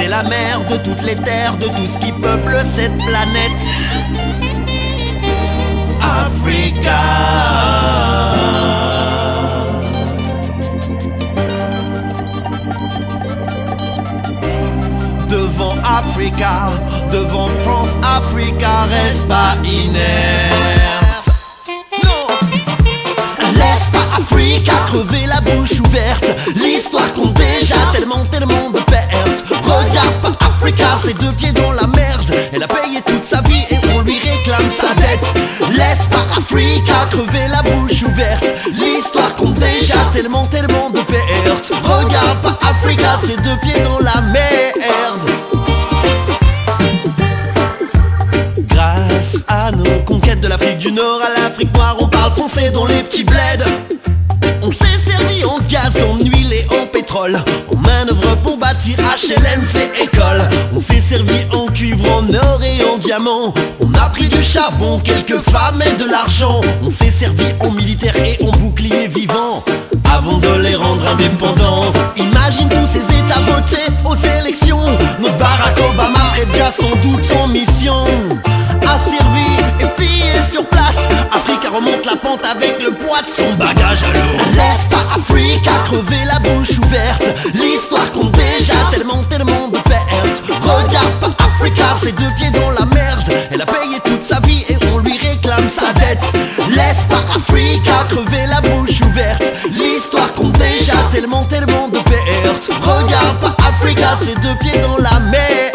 C'est la mère de toutes les terres, de tout ce qui peuple cette planète. Africa. Devant Africa, devant France, Africa reste pas inerte. Non. Laisse pas Africa crever la bouche ouverte. L'histoire compte déjà tellement de pertes. Regarde pas Africa, ses deux pieds dans la merde. Elle a payé toute sa vie et on lui réclame sa dette. Laisse pas Africa crever la bouche ouverte. L'histoire compte déjà tellement de pertes. Regarde pas Africa, ses deux pieds dans la merde. Grâce à nos conquêtes de l'Afrique du Nord à l'Afrique noire, on parle français dans les petits bleds. On s'est servi en gaz, en huile et en pétrole, en manœuvre pour bâtir HLM, c'est école. On s'est servi en cuivre, en or et en diamant. On a pris du charbon, quelques femmes et de l'argent. On s'est servi en militaire et en bouclier vivant avant de les rendre indépendants. Imagine tous ces états votés aux élections. Notre Barack Obama serait déjà sans doute en mission. Asservi et pillé sur place, Africa remonte la pente avec le poids de son bagage à l'eau. Laisse pas Africa crever la bouche ouverte. L'histoire compte déjà tellement de pertes. Regarde pas Africa, ses deux pieds dans la merde. Elle a payé toute sa vie et on lui réclame sa dette. Laisse pas Africa crever la bouche ouverte. L'histoire compte déjà tellement de pertes. Regarde pas Africa, ses deux pieds dans la merde.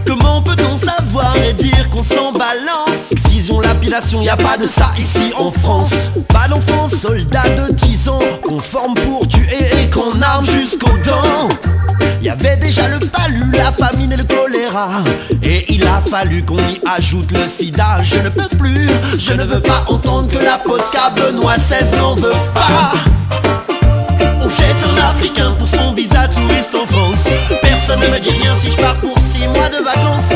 Comment peut-on savoir et dire qu'on s'en balance? Excision, lapidation, y a pas de ça ici en France. Pas d'enfants, soldats de 10 ans qu'on forme pour tuer et qu'on arme jusqu'aux dents. Y'avait déjà le palu, la famine et le choléra, et il a fallu qu'on y ajoute le sida. Je ne peux plus, je ne veux pas entendre que la vodka Benoît XVI n'en veut pas. On jette un Africain pour son visa touriste en France. Personne ne me dit rien si je pars pour 6 mois de vacances.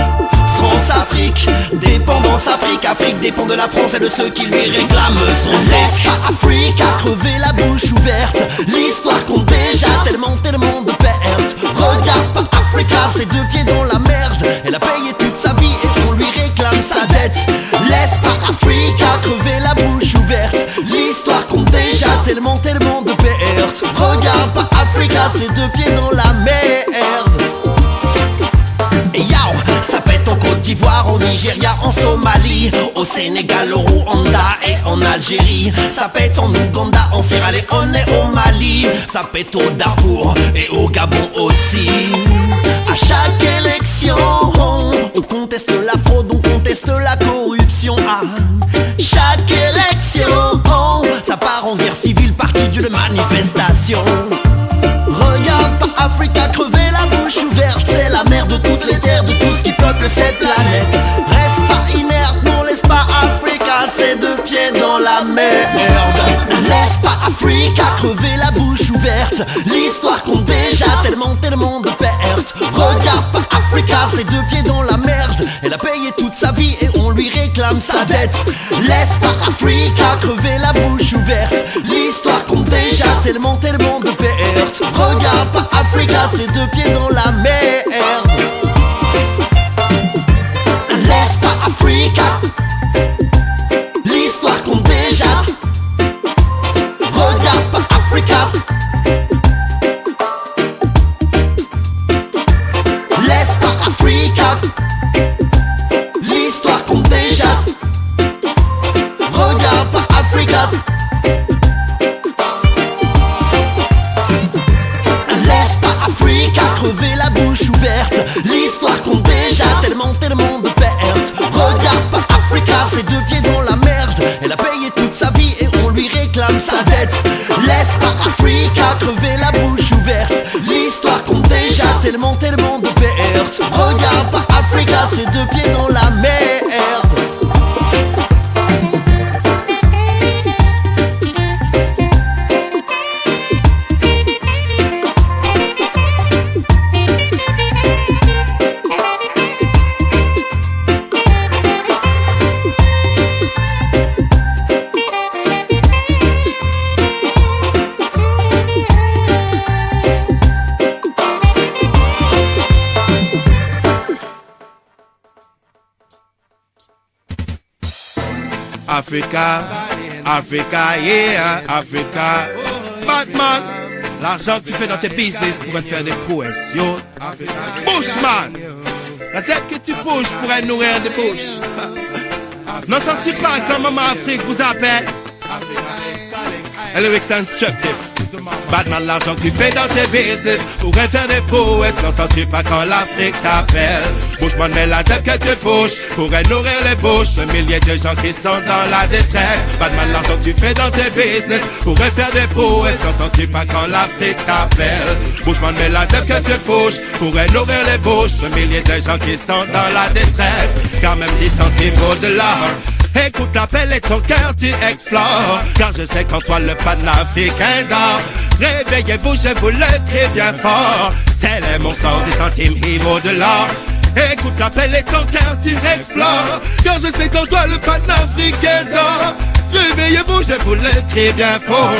France-Afrique, dépendance Afrique. Afrique dépend de la France et de ceux qui lui réclament son risque. Laisse pas Africa crever la bouche ouverte. L'histoire compte déjà tellement de pertes. Regarde pas Africa, ses deux pieds dans la merde. Elle a payé toute sa vie et on lui réclame sa dette. Laisse pas Africa crever la bouche ouverte. L'histoire compte déjà tellement de pertes. Regarde pas Africa, ses deux pieds dans la merde. Et yaou, ça pète en Côte d'Ivoire, au Nigeria, en Somalie, au Sénégal, au Rwanda et en Algérie. Ça pète en Ouganda, en Sierra Leone et au Mali. Ça pète au Darfour et au Gabon aussi. À chaque élection, on conteste la fraude, on conteste la corruption. À chaque élection, ça part en guerre civile, partie d'une manifestation. Regarde pas Africa crever la bouche ouverte. C'est la mère de toutes les terres, de tout ce qui peuple cette planète. Reste pas inerte, non laisse pas Africa, ses deux pieds dans la merde. Laisse pas Africa crever la bouche ouverte. L'histoire compte déjà tellement de pertes. Regarde pas Africa, ses deux pieds dans la merde. Elle a payé toute sa vie et on lui réclame sa dette. Laisse pas Africa crever la bouche ouverte. L'histoire compte déjà tellement de pertes. Regarde pas Africa, ses deux pieds dans la merde. Laisse pas Africa. L'histoire compte déjà. Regarde pas Africa. Laisse pas Africa. L'histoire compte déjà. Regarde pas Africa. Laisse pas Africa crever la bouche ouverte. L'histoire compte déjà tellement de pertes. Regarde pas Africa, ses deux pieds dans la merde. Elle a payé toute sa vie et on lui réclame sa dette. Laisse pas Africa crever la bouche ouverte. L'histoire compte déjà tellement de pertes. Regarde pas Africa, ses deux pieds dans la merde. Africa, Africa, yeah, Africa. Batman, l'argent que tu fais dans tes business pourrait faire des prouesses, yo. Bushman, la tête que tu bouges pourrait nourrir des bouches. N'entends-tu pas quand Maman Afrique vous appelle? Lyrics instructive. Batman, l'argent que tu fais dans tes business pourrait faire des prouesses. N'entends-tu pas quand l'Afrique t'appelle? Bushman, mais la tête que tu bouges pourrait nourrir les bouches de milliers de gens qui sont dans la détresse. Batman, l'argent que tu fais dans tes business pourrait faire des prouesses. N'entends-tu pas quand l'Afrique t'appelle? Bushman, mais la tête que tu bouges pourrait nourrir les bouches de milliers de gens qui sont dans la détresse. Car même 10 centimes vaut de l'or. Écoute l'appel et ton cœur tu explores. Car je sais qu'en toi le panafricain dort. Réveillez-vous, je vous le crie bien fort. Tel est mon sort, 10 centimes, il vaut de l'or. Écoute l'appel et ton cœur tu explores. Car je sais qu'en toi le panafricain dort. Réveillez-vous, je vous le crie bien fort.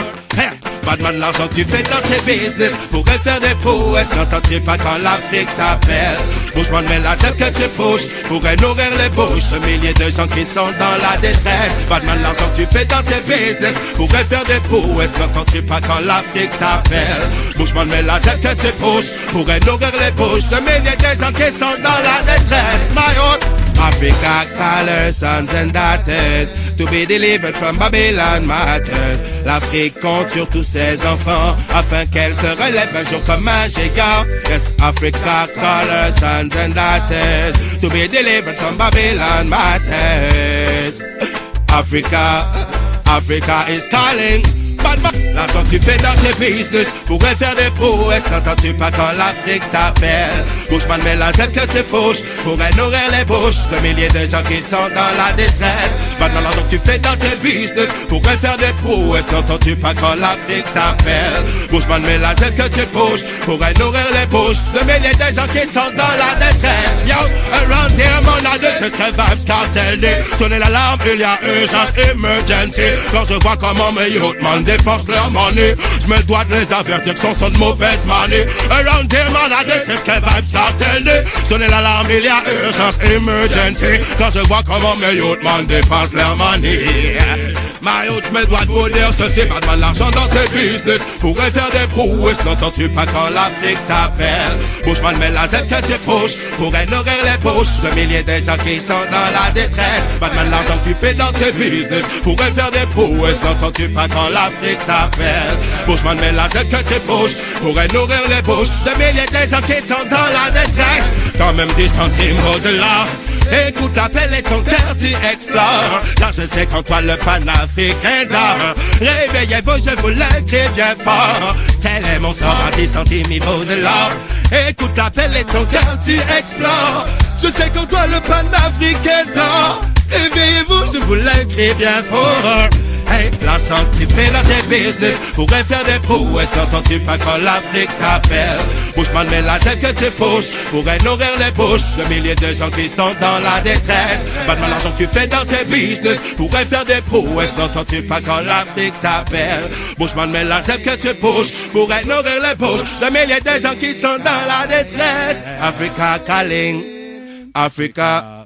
Batman, l'argent que tu fais dans tes business pourrait faire des prouesses. N'entends-tu pas quand l'Afrique t'appelle? Bushman, mais la tête que tu bouges pourrait nourrir les bouches de milliers de gens qui sont dans la détresse. Batman, l'argent que tu fais dans tes business pourrait faire des prouesses. N'entends-tu pas quand l'Afrique t'appelle? Bushman, mais la tête que tu bouges pourrait nourrir les bouches de milliers de gens qui sont dans la détresse. My own Africa, call sons and daughters to be delivered from Babylon matters. L'Afrique compte sur tous ses enfants afin qu'elle se relève un jour comme un géant. Yes, Africa, call her sons and daughters to be delivered from Babylon matters. Africa, Africa is calling. L'argent que tu fais dans tes business pourrait faire des prouesses. N'entends-tu pas quand l'Afrique t'appelle? Bushman, mais la tête que tu bouges pourrait nourrir les bouches de milliers de gens qui sont dans la détresse. Maintenant, l'argent que tu fais dans tes business pourrait faire des prouesses. N'entends-tu pas quand l'Afrique t'appelle? Bushman, mais la tête que tu bouges pourrait nourrir les bouches de milliers de gens qui sont dans la détresse. Yo, around here, mon adultes, c'est vibes cartel day. Sonnez l'alarme, il y a urgence, emergency. Quand je vois comment mes youth man dépensent leur money, je me dois de les avertir que sont de mauvaises manies. Around here, man, c'est ce que vibes cartel day. Sonnez l'alarme, il y a urgence, emergency. Quand je vois comment mes youth man dépensent leur money. My youth, je me dois de vous dire ceci. Batman, l'argent dans tes business pourrait faire des prouesses. N'entends-tu pas quand l'Afrique t'appelle? Bushman, mais la Z que tu pushes pourrait nourrir les bouches de milliers de gens qui sont dans la détresse. Batman, l'argent que tu fais dans tes business pourrait faire des prouesses. N'entends-tu pas quand l'Afrique t'appelle? Bushman, mais la Z que tu pushes pourrait nourrir les bouches de milliers de gens qui sont dans la détresse. Quand même 10 centimes au-delà. Écoute l'appel et ton cœur tu explores. Car je sais qu'en toi le panafricain dort. Réveillez-vous, je vous le crie bien fort. Tel est mon sort à 10 centimes, il vaut de l'or. Écoute l'appel et ton cœur tu explores. Je sais qu'en toi le panafricain dort. Réveillez-vous, je vous le crie bien fort. Hey, l'argent que tu fais dans tes business pourrait faire des prouesses. N'entends-tu pas quand l'Afrique t'appelle? Bushman, mais la tête que tu pushes pourrait nourrir les bouches de milliers de gens qui sont dans la détresse. Batman, l'argent que tu fais dans tes business pourrait faire des prouesses. N'entends-tu pas quand l'Afrique t'appelle? Bushman, mais la tête que tu pushes pourrait nourrir les bouches de milliers de gens qui sont dans la détresse. Africa calling, Africa.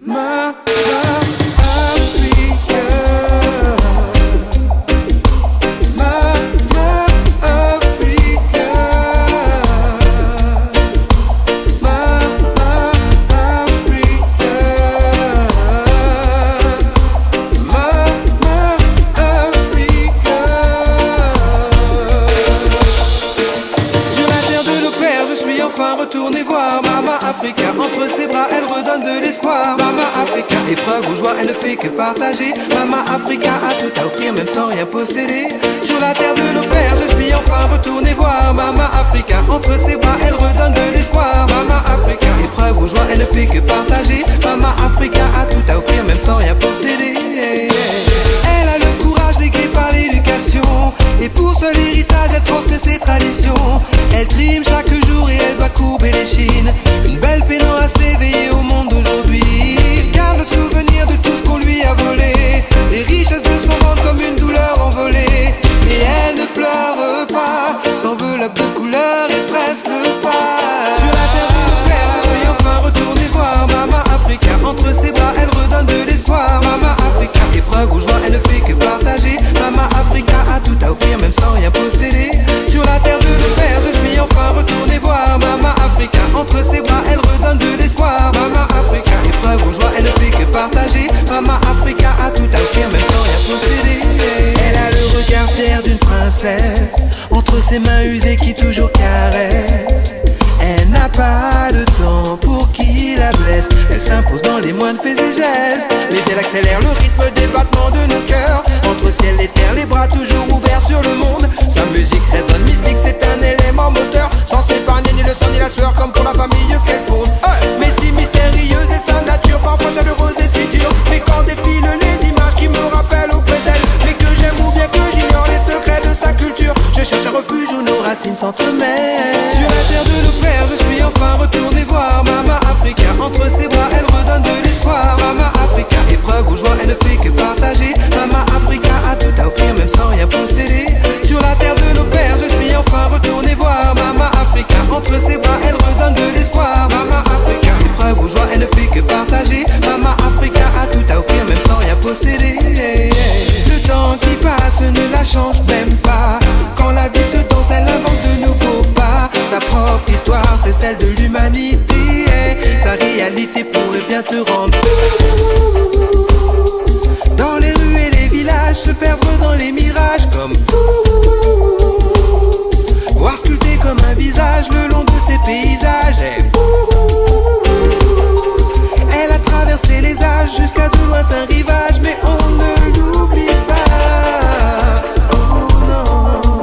Retournez voir Mama Africa. Entre ses bras elle redonne de l'espoir. Mama Africa, épreuve ou joie elle ne fait que partager. Mama Africa a tout à offrir même sans rien posséder. Sur la terre de nos pères je suis enfin retourné voir Mama Africa. Entre ses bras elle redonne de l'espoir. Mama Africa, épreuve ou joie elle ne fait que partager. Mama Africa a tout à offrir même sans rien posséder. Elle a le courage d'égayer par l'éducation. Et pour seul héritage elle transmet ses traditions. Elle trime chaque jour et elle doit courber les chines. Une belle peinant à s'éveiller au monde d'aujourd'hui. Elle garde le souvenir de tout ce qu'on lui a volé. Les richesses de son ventre comme une douleur envolée. Mais elle ne pleure pas, s'enveloppe de couleurs et presse le pas. Sur la terre de nos pères je suis enfin retourné voir Mama Africa. Entre ses bras elle redonne de l'espoir. Mama Africa, épreuve ou joie elle ne fait princesse entre ses mains usées qui toujours caressent. Elle n'a pas de temps pour qui la blesse. Elle s'impose dans les moindres faits et gestes. Mais elle accélère le rythme des battements de nos cœurs. Entre ciel et terre, les bras toujours ouverts sur le monde. Sa musique résonne mystique, c'est un élément moteur. Sans s'épargner ni le sang ni la sueur, comme pour la famille qu'elle fonde. Mais si mystérieuse est sa nature, parfois chaleureuse et si dure. Mais quand défilent les images qui me rappellent auprès d'elle, mais que j'aime ou bien que j'ignore les secrets de sa culture, je cherche un refuge où nos racines s'entremêlent. Sur la terre de nos pères, je suis enfin retourné voir Mama Africa. Entre ses bras, elle redonne de l'espoir. Mama Africa, épreuve ou joie, elle ne fait que partager. Mama Africa a tout à offrir, même sans rien posséder. Sur la terre de nos pères, je suis enfin retourné voir Mama Africa. Entre ses bras, elle redonne de l'espoir. Mama Africa, épreuve ou joie, elle ne fait que partager. Mama Africa a tout à offrir, même sans rien posséder. Le temps qui passe ne la change même pas. Quand la vie se danse, elle invente de nouveaux pas. Sa propre histoire, c'est celle de l'humanité. Sa réalité pourrait bien te rendre fou. Dans les rues et les villages, se perdre dans les mirages comme fou. Voir sculpté comme un visage le long de ses paysages. Elle a traversé les âges jusqu'à de lointains rivages, mais on ne l'oublie pas. Oh non.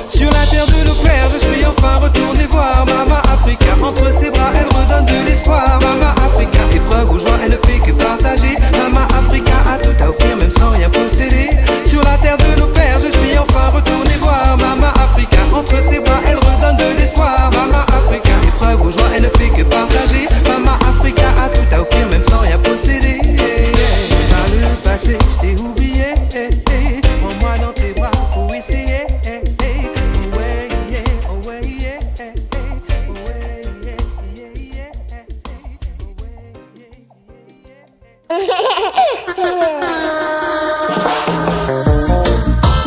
Sur la terre de nos pères, je suis enfin retourné voir Mama Africa. Entre ses bras, elle redonne de l'espoir. Mama Africa, épreuve ou joie, elle ne fait que partager. Mama Africa a tout à offrir, même sans rien posséder. Sur la terre de nos pères, je suis enfin retourné voir Mama Africa. Entre ses bras, elle redonne de l'espoir. Mama Africa, épreuve ou joie, elle ne fait que partager. Mama Africa a tout à offrir, même sans rien posséder. Par le passé, je t'ai oublié. Prends-moi dans tes bras pour essayer.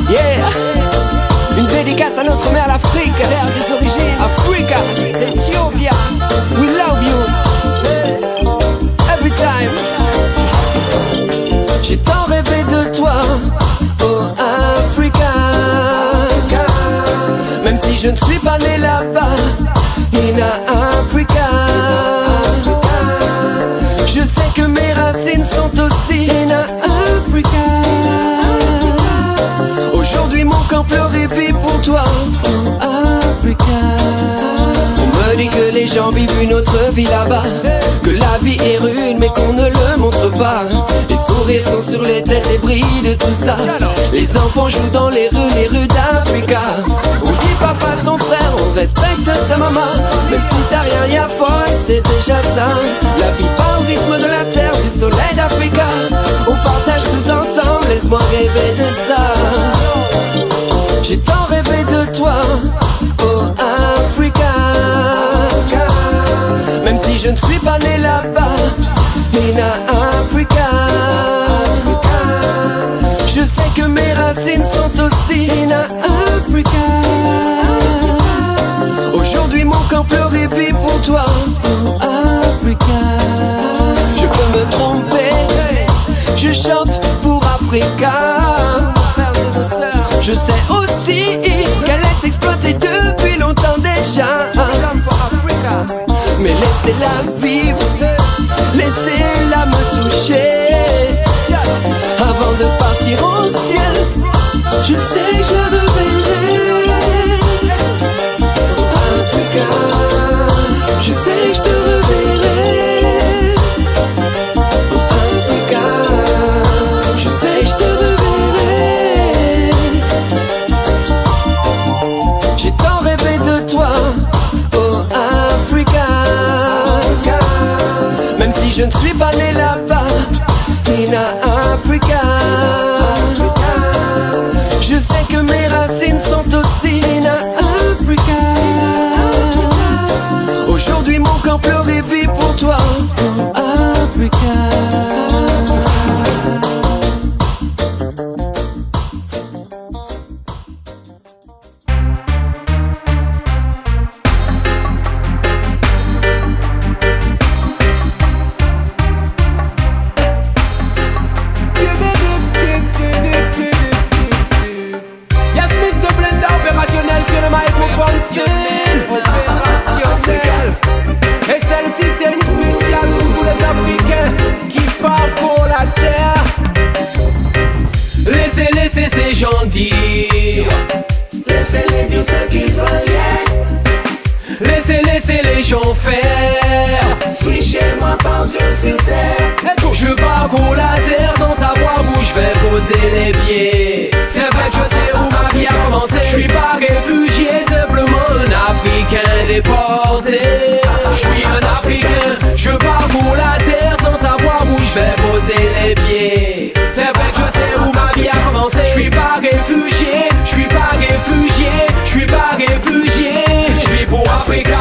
Yeah, une dédicace à notre mère l'Afrique, terre des origines, Africa, Ethiopia. We love you, every time. J'ai tant rêvé de toi, oh Africa. Même si je ne suis pas né là-bas, in Africa. Je sais que mes racines sont aussi in Africa. Aujourd'hui mon camp pleure et vit pour toi, Africa. On me dit que les gens vivent une autre vie là-bas, que la vie est rude mais qu'on ne le montre pas. Les sourires sont sur les têtes et brillent de tout ça. Les enfants jouent dans les rues d'Africa. On dit papa son frère, on respecte sa maman. Même si t'as rien folle, c'est déjà ça. La vie bat au rythme de la terre, du soleil d'Africa. On partage tous ensemble, laisse-moi rêver de ça. J'ai tant rêvé de toi, oh Africa. Même si je ne suis pas né là-bas, in Africa. Je sais que mes racines sont aussi in Africa. Aujourd'hui mon camp pleure et vit pour toi, oh Africa. Je peux me tromper, je chante pour Africa. Je sais aussi qu'elle est exploitée depuis longtemps déjà. Mais laissez-la vivre, laissez-la me toucher. Avant de partir au ciel, je sais que je la reverrai. Africa, je sais que je te reverrai. Africa, je sais que je te reverrai. J'ai tant rêvé de toi, oh Africa. Même si je ne suis pas né là-bas, in Africa. Je sais que mes racines sont aussi in Africa. Aujourd'hui mon camp pleure et vit pour toi, oh Africa. gens faire. Suis chez moi partout sur terre. Je parcours la terre sans savoir où je vais poser les pieds. C'est vrai que je sais où ma vie a commencé. Je suis pas réfugié, simplement un Africain déporté. Je suis un Africain, je parcours la terre sans savoir où je vais poser les pieds. C'est vrai que je sais où ma vie a commencé. Je suis pas réfugié, je suis pas réfugié, je suis pas réfugié. Je vis pour Africa.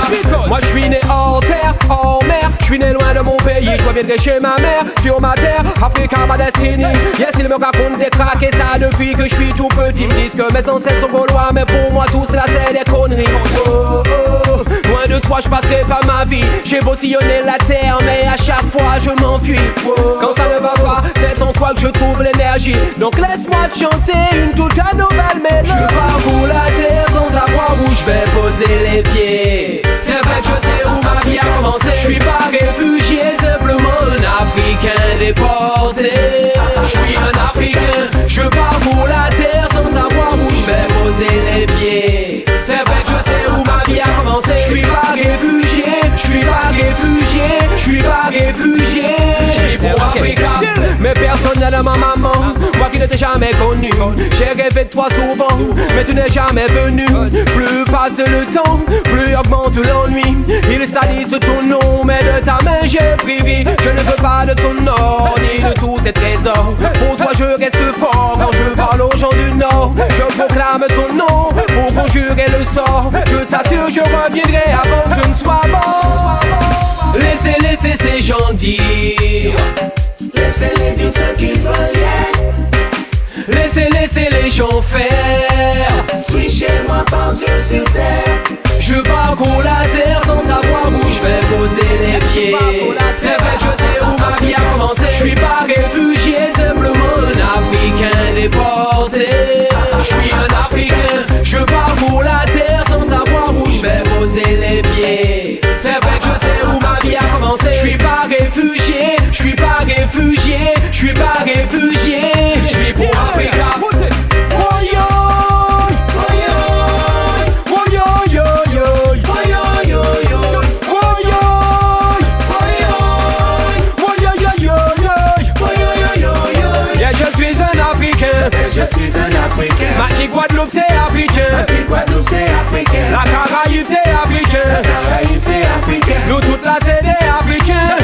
Moi je suis né hors terre, hors mer. Je suis né loin de mon pays, je reviendrai chez ma mère. Sur ma terre, Africa ma destinée. Yes, ils me racontent des tracks et ça depuis que je suis tout petit. Ils me disent que mes ancêtres sont gaulois, mais pour moi tout cela c'est des conneries. Oh, oh, loin de toi je passerai pas ma vie. J'ai beau sillonner la terre, mais à chaque fois je m'enfuis. Oh, quand ça ne va pas, c'est en toi que je trouve l'énergie. Donc laisse-moi te chanter une toute nouvelle mélodie. Je parcours la terre sans savoir où je vais poser les pieds. C'est vrai que je sais où ma vie a commencé. Je suis pas réfugié, simplement un Africain déporté. Je suis un Africain, je parcours la terre sans savoir où je vais poser les pieds. C'est vrai que je sais où ma vie a commencé. Je suis pas réfugié, je suis pas réfugié, je suis pas réfugié. Je vis pour Africa. Mais personne n'est de ma maman, moi qui ne t'ai jamais connu. J'ai rêvé de toi souvent, mais tu n'es jamais venu. Plus passe le temps, plus augmente l'ennui. Ils salissent ton nom, mais de ta main j'ai pris vie. Je ne veux pas de ton or, ni de tous tes trésors. Pour toi je reste fort, quand je parle aux gens du Nord. Je proclame ton nom, pour conjurer le sort. Je t'assure je reviendrai avant que je ne sois mort. Laissez ces gens dire. Laissez-les dire ce qu'ils veulent. Laissez les gens faire. Suis chez moi partout sur terre. Je parcours la terre sans savoir où je vais poser les pieds. C'est vrai que je sais où ma vie a commencé. Je suis pas réfugié, simplement un Africain déporté. Je suis un Africain, je parcours la terre sans savoir où je vais poser les pieds. C'est vrai que je sais où ma vie a commencé. Je suis pas réfugié, je suis pas réfugié, je suis pas réfugié. Je vis pour Africa. Je suis un Africain. Ma Guadeloupe c'est africain. Guadeloupe c'est africain. La Caraïbe c'est africain. Caraïbe c'est africain. Nous toute la c'est des africains.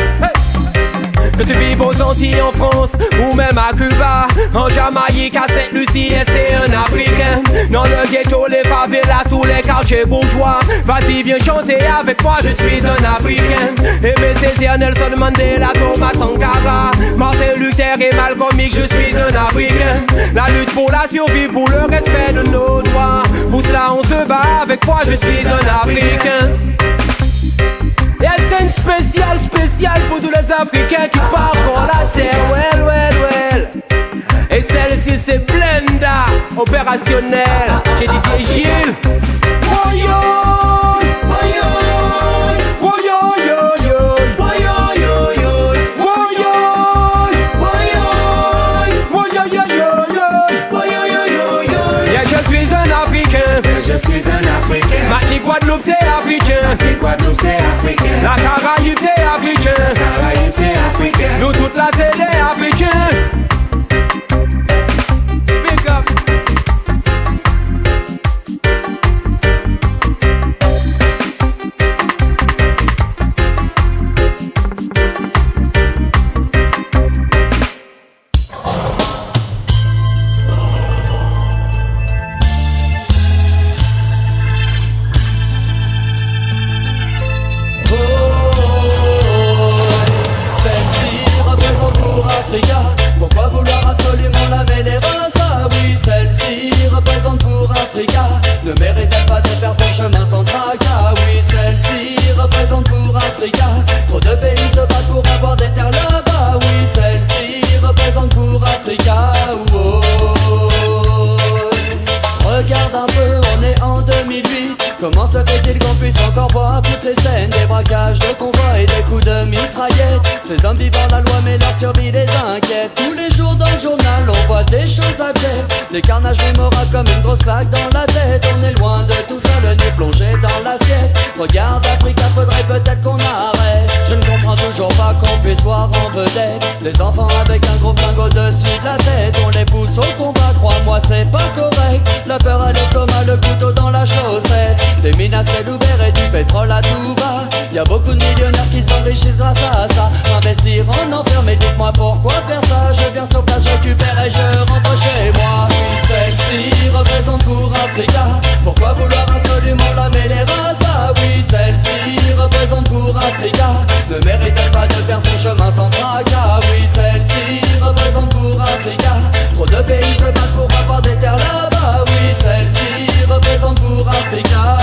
Que tu vives aux Antilles, en France, ou même à Cuba, en Jamaïque, à Sainte-Lucie, c'est un Africain. Dans le ghetto, les favelas ou les quartiers bourgeois. Vas-y, viens chanter avec moi, je suis un Africain. Aimé Césaire, Nelson Mandela, Thomas Sankara, Martin Luther et Malcolm X, je suis un Africain. La lutte pour la survie, pour le respect de nos droits. Pour cela, on se bat avec moi, je suis un Africain. Et c'est une spéciale pour tous les Africains qui parcourent la terre, well. Et celle-ci c'est Blenda, opérationnelle, j'ai dit Gilles. Je suis un Africain. Ma Guadeloupe c'est africain. Guadeloupe c'est africain. La Caraïbe c'est africain. Caraïbe c'est africain. Nous toute la c'est des africains. Big up. Pourquoi vouloir absolument laver les reins? Ah oui, celle-ci représente pour Africa. Ne mérite-t-elle pas de faire son chemin sans tracas? Oui, celle-ci représente pour Africa. Trop de pays se battent pour avoir des terres là-bas. Oui, celle-ci représente pour Africa. Oh, oh, oh. Regarde un peu, on est en 2008. Comment se fait-il qu'on puisse encore voir toutes ces scènes, des braquages de convois et des coups de mitraillette? Ces hommes vivent la loi mais leur survie les inquiète. Tous les jours dans le journal on voit des choses abjectes, des carnages mémorables comme une grosse claque dans la tête. On est loin de tout ça, le nez plongé dans l'assiette. Regarde Africa, faudrait peut-être qu'on arrête. Je ne comprends toujours pas qu'on puisse voir en vedette les enfants avec un gros flingue au-dessus de la tête. On les pousse au combat, crois-moi c'est pas correct. La peur à l'estomac, le couteau dans la chaussette. Des mines à ciel ouvert et du pétrole à tout va. Y'a beaucoup de millionnaires qui s'enrichissent grâce à ça. Investir en enfer, mais dites-moi pourquoi faire ça. Je viens sur place, je récupère et je rentre chez moi. Celle-ci représente pour Africa. Pourquoi vouloir absolument la mêler à ça? Oui, celle-ci représente pour Africa. Ne mérite-t-elle pas de faire son chemin sans tracas? Oui, celle-ci représente pour Africa. Trop de pays se battent pour avoir des terres là-bas. Oui, celle-ci représente pour Africa.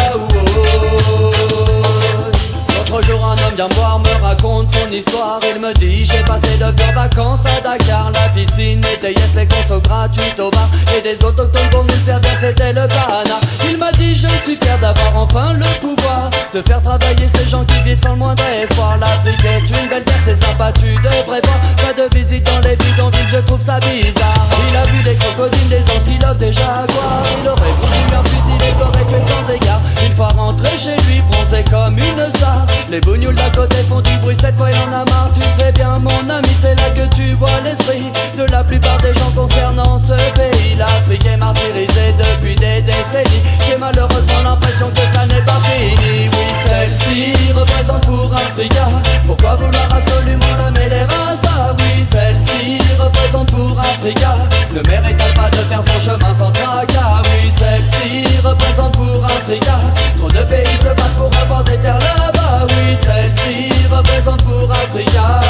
L'autre jour un homme vient me voir, me raconte son histoire. Il me dit j'ai passé de pures vacances à Dakar. La piscine était yes, les consos gratuites au bar. Et des autochtones pour nous servir, c'était le pana. Il m'a dit je suis fier d'avoir enfin le pouvoir de faire travailler ces gens qui vivent sans le moindre espoir. L'Afrique est une belle terre, c'est sympa, tu devrais voir. Pas de visite dans les bidonvilles, je trouve ça bizarre. Il a vu des crocodiles, des antilopes, des jaguars. Il aurait voulu un fusil, les aurait tués sans égard. Une fois rentré chez lui, bronzé comme une star. Les bougnoules d'à côté font du bruit, cette fois il en a marre. Tu sais bien mon ami, c'est là que tu vois l'esprit de la plupart des gens concernant ce pays. L'Afrique est martyrisée depuis des décennies. J'ai malheureusement l'impression que ça n'est pas fini. Oui, celle-ci représente pour Africa. Pourquoi vouloir absolument la mêler à ça? Oui, celle-ci représente pour Africa. Ne mérite-t-elle pas de faire son chemin sans tracas? Oui, celle-ci représente pour Africa. Trop de pays se battent pour avoir des terres là-bas. Oui, celle-ci représente pour Africa.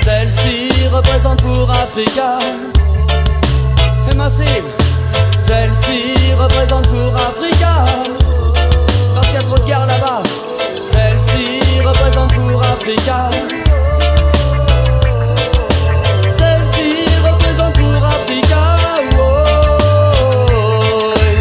Celle-ci représente pour Africa. Et massive. Celle-ci représente pour Africa. Parce qu'il y a trop de guerre là-bas. Celle-ci représente pour Africa. Celle-ci représente pour Africa.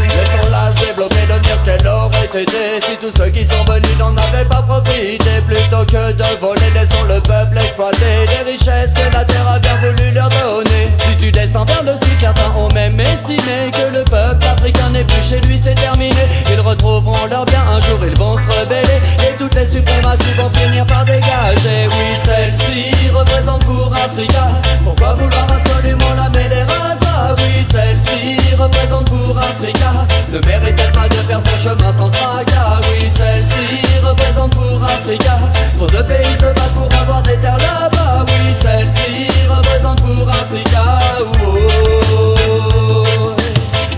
Laissons-la se développer, devenir ce qu'elle aurait été. Si tous ceux qui sont venus n'en avaient pas profité. Plutôt que de voler, laissons le peuple exploiter les richesses que la terre a bien voulu leur donner. Si tu descends vers le sud, certains ont même estimé que le peuple africain n'est plus chez lui, c'est terminé. Ils retrouveront leur bien, un jour ils vont se rebeller. Et toutes les suprématies vont finir par dégager. Oui, celle-ci représente pour Africa. Pourquoi vouloir absolument la mêler à ça? Oui, celle-ci représente pour Africa. Ne mérite-t-elle pas de faire son chemin sans tracas? Oui, celle-ci représente pour Africa. Trop de pays se battent pour avoir des terres là-bas. Oui, celle-ci représente pour Africa.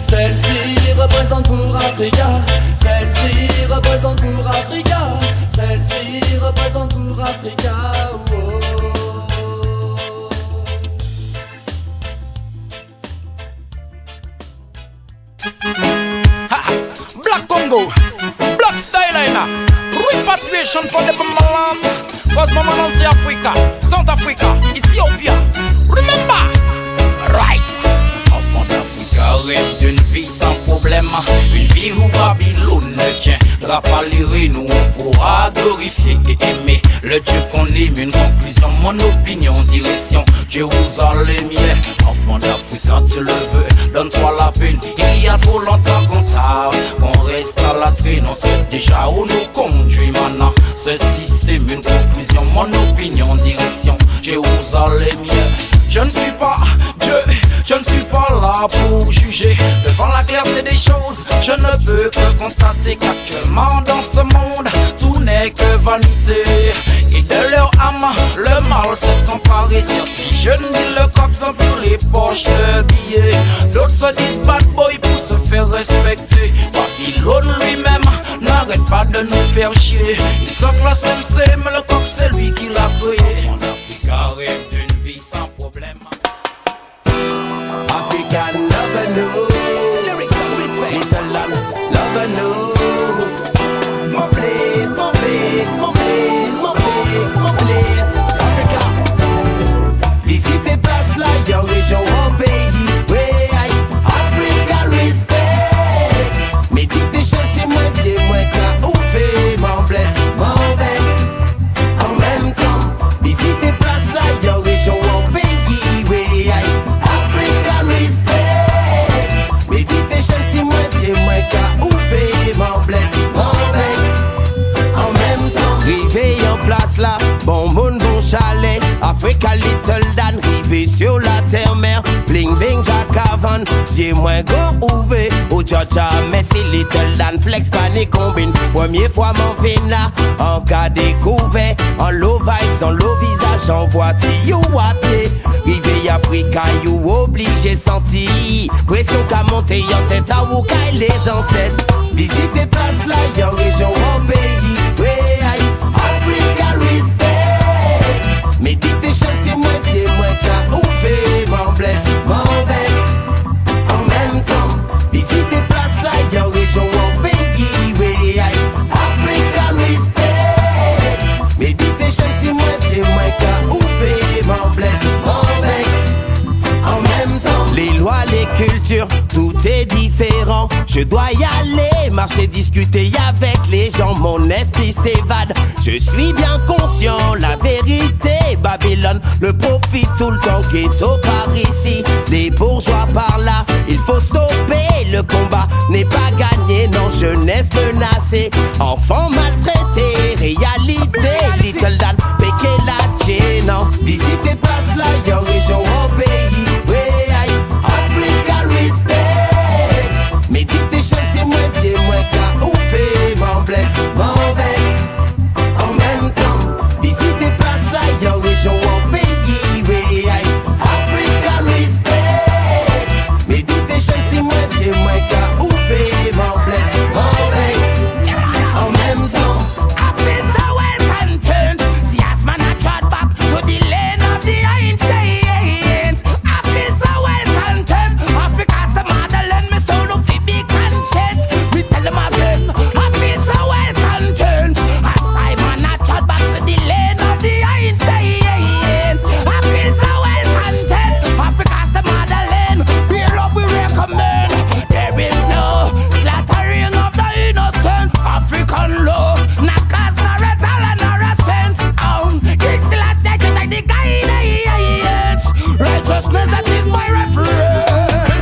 Celle-ci représente pour Africa. Celle-ci représente pour Africa. Celle-ci représente pour Africa. Black Congo, Black Styliner, repatriation for the Mamaland. Cause Mamaland c'est Africa, South Africa, Ethiopia. Remember, right? Enfant d'Africa rêve d'une vie sans problème. Une vie où Babylone ne tiendra pas les nous. On pourra glorifier et aimer le Dieu qu'on aime. Une conclusion, mon opinion, direction Jérusalem. Enfant d'Africa, tu le veux, donne-toi la peine. Il y a trop longtemps qu'on reste à la traîne. On sait déjà où nous conduit maintenant ce système. Une conclusion, mon opinion, direction Jérusalem. Je ne suis pas Dieu, je ne suis pas là pour juger. Devant la clarté des choses, je ne peux que constater qu'actuellement dans ce monde, tout n'est que vanité. Et de leur âme, le mal s'est emparé. Certains jeunes disent le coq sans pour les poches de billets. D'autres se disent bad boy pour se faire respecter. Babylone lui-même n'arrête pas de nous faire chier. Il troque la SMC, mais le coq c'est lui qui l'a créé. En Africa rêve d'une vie sans problème. Africa never knew. Lyrics and respect. Little land, never knew. More place, more place, more place, more place, more place. Africa. D'ici tes places là, y'a une région en pays. Ouais, African respect. Mais dites tes choses, c'est moi qu'à ouvrir. Mon bless, mon vex. En même temps, d'ici tes places là, y'a une région en pays. Ouais, African respect. Meditation, c'est moi qu'à ouvrir. C'est moins grand ouvé au Georgia, mais c'est Little Dan Flex Panic Combine. Première fois m'en vin là, en cas découvert, en low vibes, en low visage, en voiture ou à pied. Rive Africa, you obligé senti. Pression qu'a monté en tête à Wuka et les ancêtres. Visitez place là, y'en région en pays. Ouais, Africa respect. Meditation c'est moi qu'à ouvrir. M'en blesse, m'en vexe. En même temps, visitez place là, y'en région en pays. Ouais, Africa respect. Meditation c'est moi qu'à ouvrir. M'en blesse, m'en vexe. En même temps, les lois, les cultures, tout est différent. Je dois y aller, marcher, discuter avec les gens. Mon esprit s'évade, je suis bien conscient. La vérité, Babylone, le profit tout le temps. Ghetto par ici, les bourgeois par là. Il faut stopper, le combat n'est pas gagné. Non, jeunesse menacée, enfants maltraités. Réalité, Little Dan, péqué la gênant. Visitez place là, y'en région en pays. Ouais, Africa respect. Meditation c'est moi qu'à ouvrir. M'en blesse, m'en vexe. En même temps, visitez place là, y'en région en pays. Ouais, Africa respect. Meditation c'est moi qu'à ouvrir. M'en blesse, m'en vexe. En même temps, I feel so well content. See as man I trot back to the lane of the ancient. I feel so well content. Africa's the motherland, me soul of it be conscious. We tell them again, I feel so well content. As Simon I trot back to the lane of the ancient. I feel so well content. Africa's the motherland, we love we recommend. There is no slaughtering of the innocent. African love, not cause nor a dollar nor a cent. King Selassie, you take the guidance. Righteousness, that is my reference.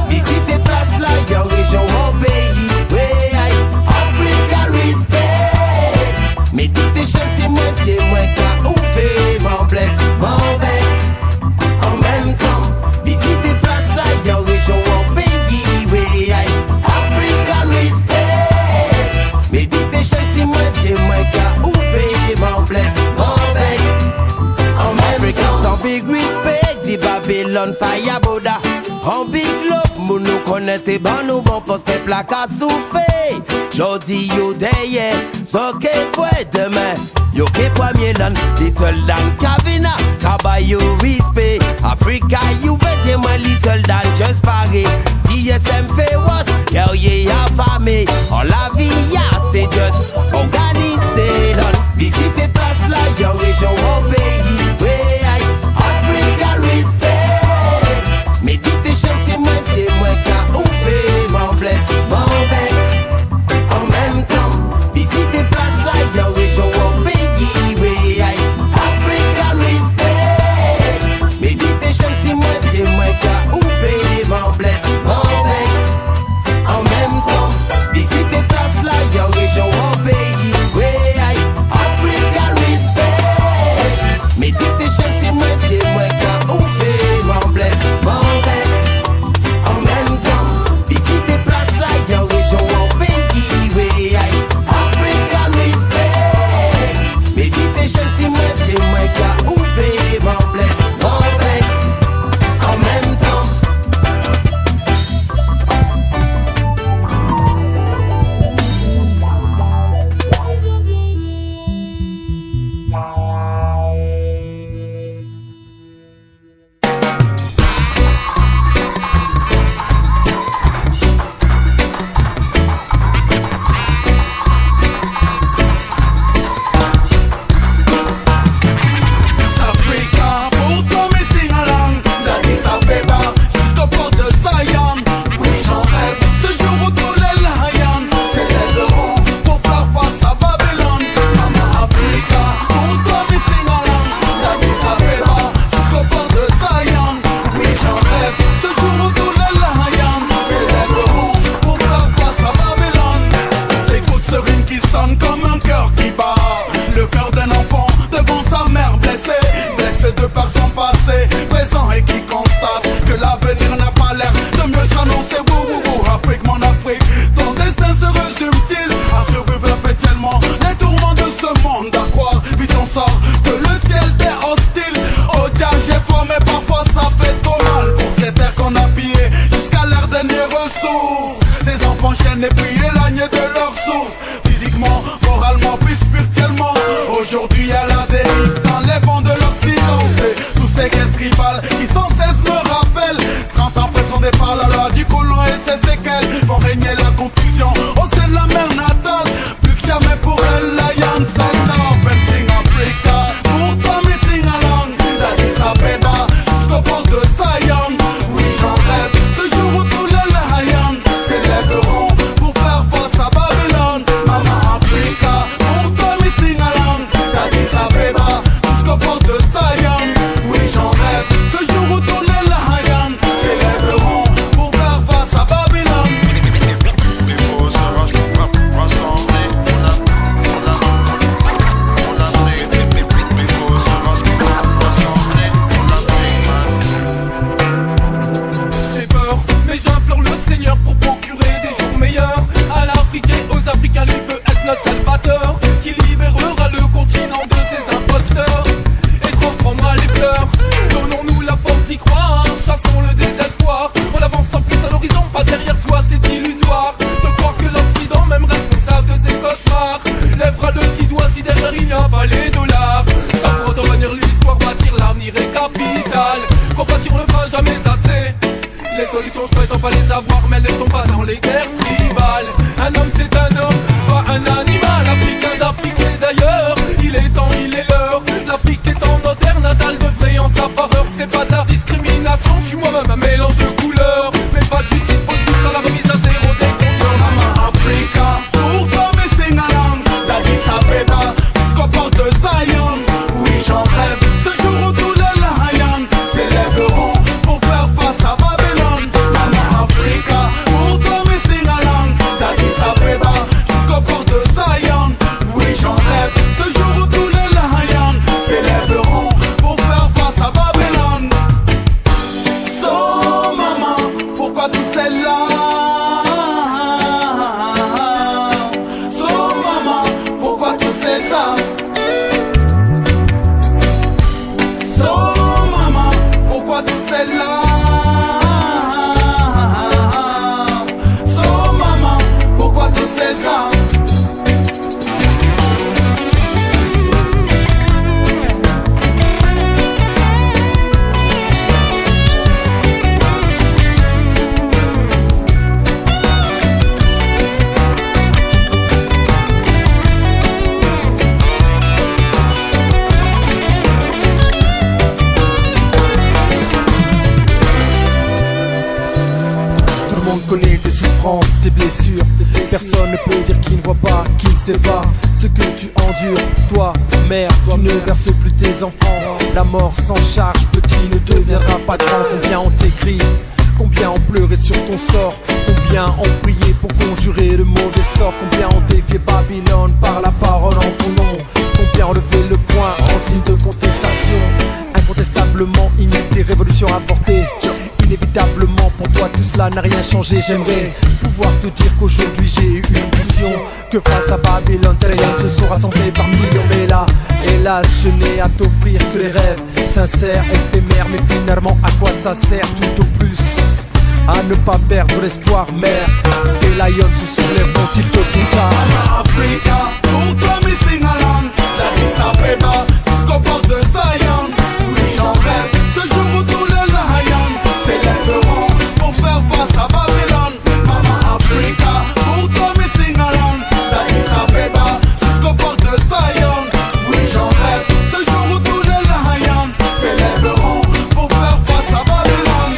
Visitez place là, y'en région en pays. Ouais, Africa respect. Meditation c'est moi qu'à ouvrir. M'en blesse, m'en vexe. En même temps, visitez place là, y'en région en pays. Ouais, Africa respect. Meditation c'est moi qu'à ouvrir. M'en blesse, m'en vexe. En même temps, sans big respect, dit Babylone, Fire Buddha. En big love, moun nou connaît et ban nou bon force peuple la ka souffé. Jodi yo deye, so ke fwe demain. Yo ke premier land, Little Dan Kavina, Kaba yo respect. Africa you bese moi Little Dan just pare. DSM fait was, guerrier affamé. En la vie ya c'est just organisé. Visitez place là, y'en région en pays. Ouais, Africa respect. Meditation c'est moi qu'à ouvrir. M'en blesse, m'en vexe. En même temps, visitez place là, y'en région en pays. Ouais, Africa respect. Meditation c'est moi qu'à ouvrir. M'en blesse, m'en vexe. En même temps, visitez dernière ressource. Ces enfants chaînés puis éloignés de leurs sources. Physiquement, moralement, puis spirituellement. Aujourd'hui y'a la dérive dans les vents de l'Occident. C'est tous ces guerres tribales qui sans cesse me rappellent 30 ans après son départ, la loi du colon et ses séquelles vont régner la confusion au sein de la mer natale. Plus que jamais pour elle, la Lion stand up and sing Africa. Pour toi, mais sing along d'Addis Abeba jusqu'au port de Zion. Oui, j'en rêve, ce jour où tous les Lions s'élèveront pour faire face à Babylone. Mama Africa, pour toi, mais sing along d'Addis Abeba jusqu'au port de Zion. Oui, j'en rêve, ce jour où tous les Lions s'élèveront pour faire face à Babylone. Il faut se rassembler, on a fait, il faut se rassembler, on a fait. J'ai peur, mais j'implore le Seigneur pour procurer des jours meilleurs à l'Afrique et aux Africains. Lui peut être notre salvateur, qui libérera le continent de ses imposteurs et transformera les pleurs. Donnons-nous la force d'y croire, chassons le désespoir. On avance sans plus à l'horizon, pas derrière soi, c'est illusoire de croire que l'Occident, même responsable de ses cauchemars, lèvera le petit doigt si derrière il n'y a pas les dollars. Ça pourra devenir l'histoire, bâtir l'avenir est capital. Compatir on ne fera jamais assez. Les solutions je prétends pas les avoir, mais elles ne sont pas dans les guerres tribales. Un homme c'est un homme, pas un animal. Africain d'Afrique et d'ailleurs, il est temps, il est l'heure. L'Afrique étant notre terre natale, devrait en sa faveur. C'est pas de la discrimination, je suis moi-même un mélange de couleurs. Mais pas de justice possible sans la remise à zéro des compteurs. Mama Africa, pour toi mais sing along d'Addis Abeba jusqu'au port de Zion. Oui, j'en rêve, ce jour où tous les Lions s'élèveront pour faire face à Babylone. Mama Africa, pour toi mais sing along d'Addis Abeba jusqu'au port de Zion. Oui, j'en rêve, ce jour où tous les Lions s'élèveront pour faire face à Babylone. So maman, pourquoi tous ces là? So maman, pourquoi tous ces ça? So maman, pourquoi tous ces là? So maman, pourquoi tous ces ça? Tout le monde connaît tes souffrances, tes blessures. Personne ne peut dire qu'il ne voit pas, qu'il ne sait pas ce que tu endures. Toi, mère, tu ne verses plus tes enfants. La mort sans charge, petit ne deviendra pas grand. Combien ont écrit, combien ont pleuré sur ton sort, combien ont prié pour conjurer le mauvais sort, combien ont défié Babylone par la parole en ton nom, combien ont levé le poing en signe de contestation. Incontestablement, il y a des révolutions apportées. Inévitablement pour toi tout cela n'a rien changé. J'aimerais pouvoir te dire qu'aujourd'hui j'ai eu une vision, que face à Babylone tes rayons se sont rassemblés par millions. Mais là, hélas, je n'ai à t'offrir que les rêves sincères, éphémères. Mais finalement à quoi ça sert? Tout au plus à ne pas perdre l'espoir, mère. Tes lions se soulèveront tôt ou tard. Mama Africa, pour toi mais sing along d'Addis Abeba jusqu'au port de Zion. Oui, j'en rêve, ce jour où tous les Lions s'élèveront pour faire face à Babylone. Mama Africa, pour toi mais sing along d'Addis Abeba jusqu'au port de Zion. Oui, j'en rêve, ce jour où tous les Lions s'élèveront pour faire face à Babylone.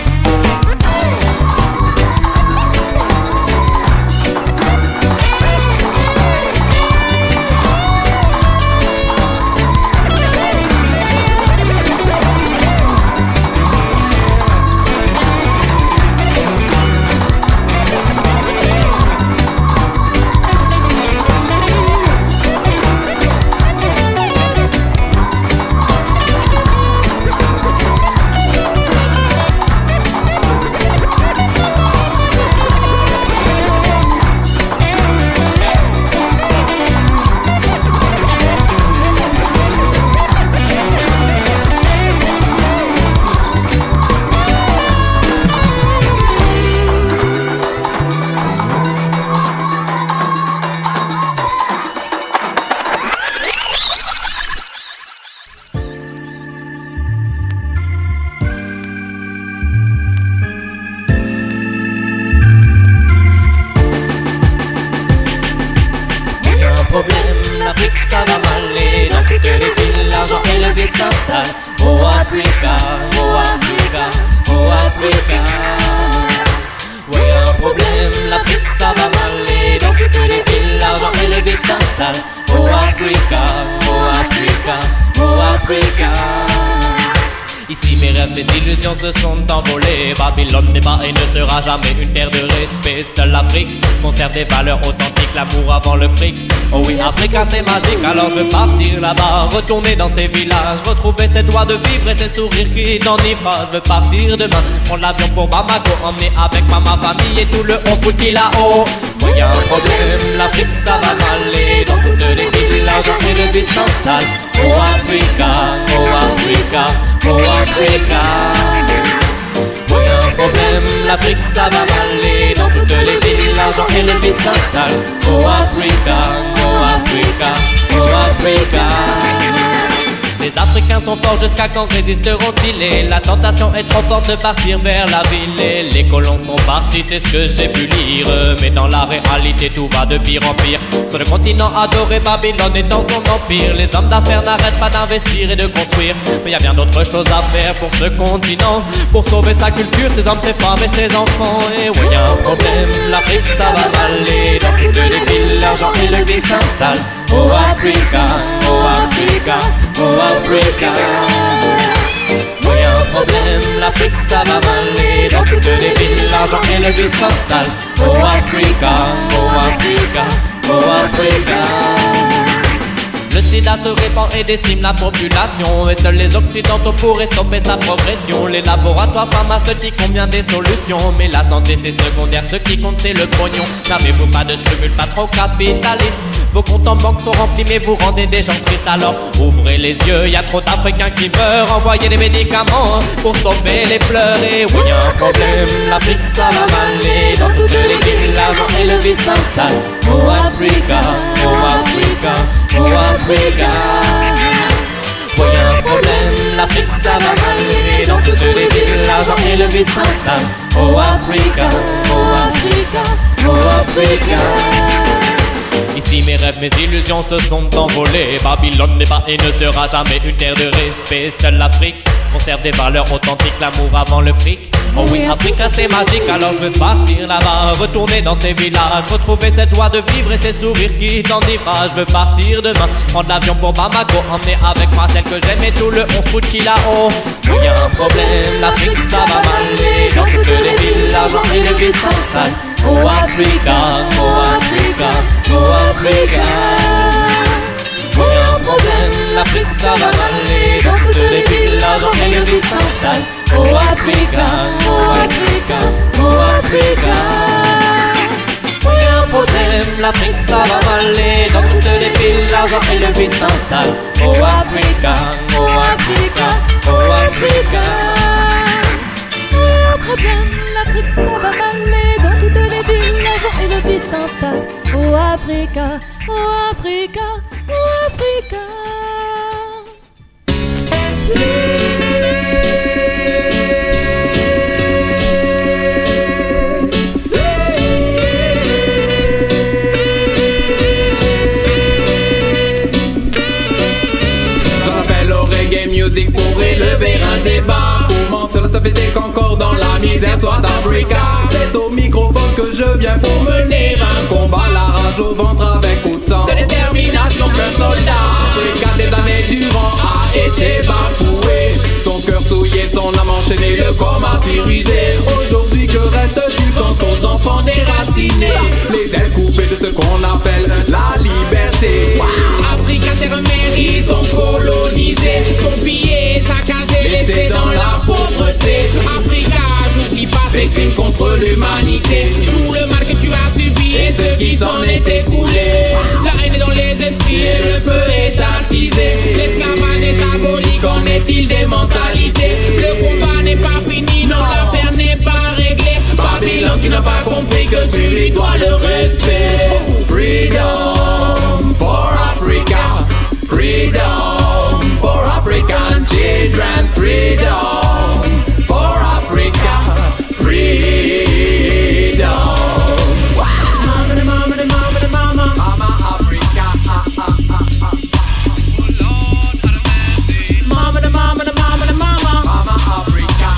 Africa. Ici mes rêves, mes illusions se sont envolées. Babylone n'est pas et ne sera jamais une terre de respect. Seule l'Afrique conserve des valeurs authentiques, l'amour avant le fric. Oh oui, Africa c'est magique, alors je veux partir là-bas, retourner dans ces villages, retrouver cette joie de vivre et ces sourires qui t'enivrent. Je veux partir demain, prendre l'avion pour Bamako, emmener avec ma famille et tout le 11 foot qui là-haut. Moi y'a un problème, l'Afrique ça va mal et dans toutes les villes l'argent et le but s'installe. Oh Africa, oh Africa, oh Africa. Moi y'a un problème, l'Afrique ça va mal et dans toutes les villes l'argent et le but s'installe. Oh Africa, oh Africa, oh Africa. Les Africains sont forts, jusqu'à quand résisteront-ils? Et la tentation est trop forte de partir vers la ville. Et les colons sont partis, c'est ce que j'ai pu lire. Mais dans la réalité tout va de pire en pire. Sur le continent adoré, Babylone est dans son empire. Les hommes d'affaires n'arrêtent pas d'investir et de construire. Mais y a bien d'autres choses à faire pour ce continent, pour sauver sa culture, ses hommes, ses femmes et ses enfants. Et ouais, y a un problème, l'Afrique ça va mal. Et dans toutes les villes, l'argent et le vice s'installent. Oh Africa, oh Africa, oh Africa. Moi y'a un problème, l'Afrique ça va mal. Et dans toutes les villes, l'argent et le vice s'installent. Oh Africa, oh Africa, oh Africa. Le sida se répand et décime la population. Et seuls les occidentaux pourraient stopper sa progression. Les laboratoires pharmaceutiques ont bien des solutions, mais la santé c'est secondaire, ce qui compte c'est le pognon. N'avez-vous pas de scrupules, pas trop capitalistes? Vos comptes en banque sont remplis mais vous rendez des gens tristes. Alors ouvrez les yeux, y a trop d'Africains qui meurent. Envoyez des médicaments pour stopper les pleurs. Et oui y a un problème, l'Afrique ça va mal. Et dans toutes les villes, l'argent et le vice s'installent. Oh Africa, oh Africa, oh Africa. Oui y a un problème, l'Afrique ça va mal. Et dans toutes les villes, l'argent et le vice s'installent. Oh Africa, oh Africa, oh Africa. Ici mes rêves, mes illusions se sont envolées. Babylone n'est pas et ne sera jamais une terre de respect. Seule l'Afrique conserve des valeurs authentiques, l'amour avant le fric. Oh oui, Africa c'est magique, alors je veux partir là-bas, retourner dans ces villages, retrouver cette joie de vivre et ces sourires qui t'enivrent. Je veux partir demain, prendre l'avion pour Bamako, emmener avec moi celle que j'aime et tout le 11 foot qui là-haut. Mais y'a un problème, l'Afrique ça va mal. Et dans toutes les villes, l'argent et le vice s'installent. Oh Africa, oh Africa, oh Africa. Oui y'a un problème, l'Afrique ça va mal. Et dans toutes les villes, l'argent et le vice s'installent. Oh Africa, oh Africa, oh Africa. Oui y'a un problème, l'Afrique ça va mal. Et dans toutes les villes, l'argent et le vice s'installent. Oh Africa, oh Africa, oh Africa. Oui y'a un problème, l'Afrique ça va mal. Et dans toutes les villes, l'argent et le vice s'installent. Oh Africa, oh Africa, oh Africa. J'en appelle au reggae music pour élever un débat. Comment cela se fait qu'encore dans la misère soit d'Africa? C'est au microphone que je viens pour mener un combat. La rage au ventre avec autant de détermination qu'un soldat. Africa des années durant a été bafoué. Son cœur souillé, son âme enchaînée, le corps martyrisé. Aujourd'hui que reste-t-il quant aux enfants déracinés? Les ailes coupées de ce qu'on appelle la liberté. Africa terre mérite, on colonisé, on pillé, saccagé, laissé dans la pauvreté. Africa, j'oublie pas ces crimes contre l'humanité. Tout le mal que tu as subi et ce qui s'en est écoulé. La haine est dans les esprits et le feu est attisé. L'esclavage est aboli, qu'en est-il des mentalités? Le combat n'est pas fini, non, l'affaire n'est pas réglée. Babylone qui n'a pas compris que tu lui dois le respect. Freedom for Africa, freedom for African children, freedom for Africa, freedom. Mama, mama, mama, mama, mama Africa. Mama, mama, mama, mama, mama Africa.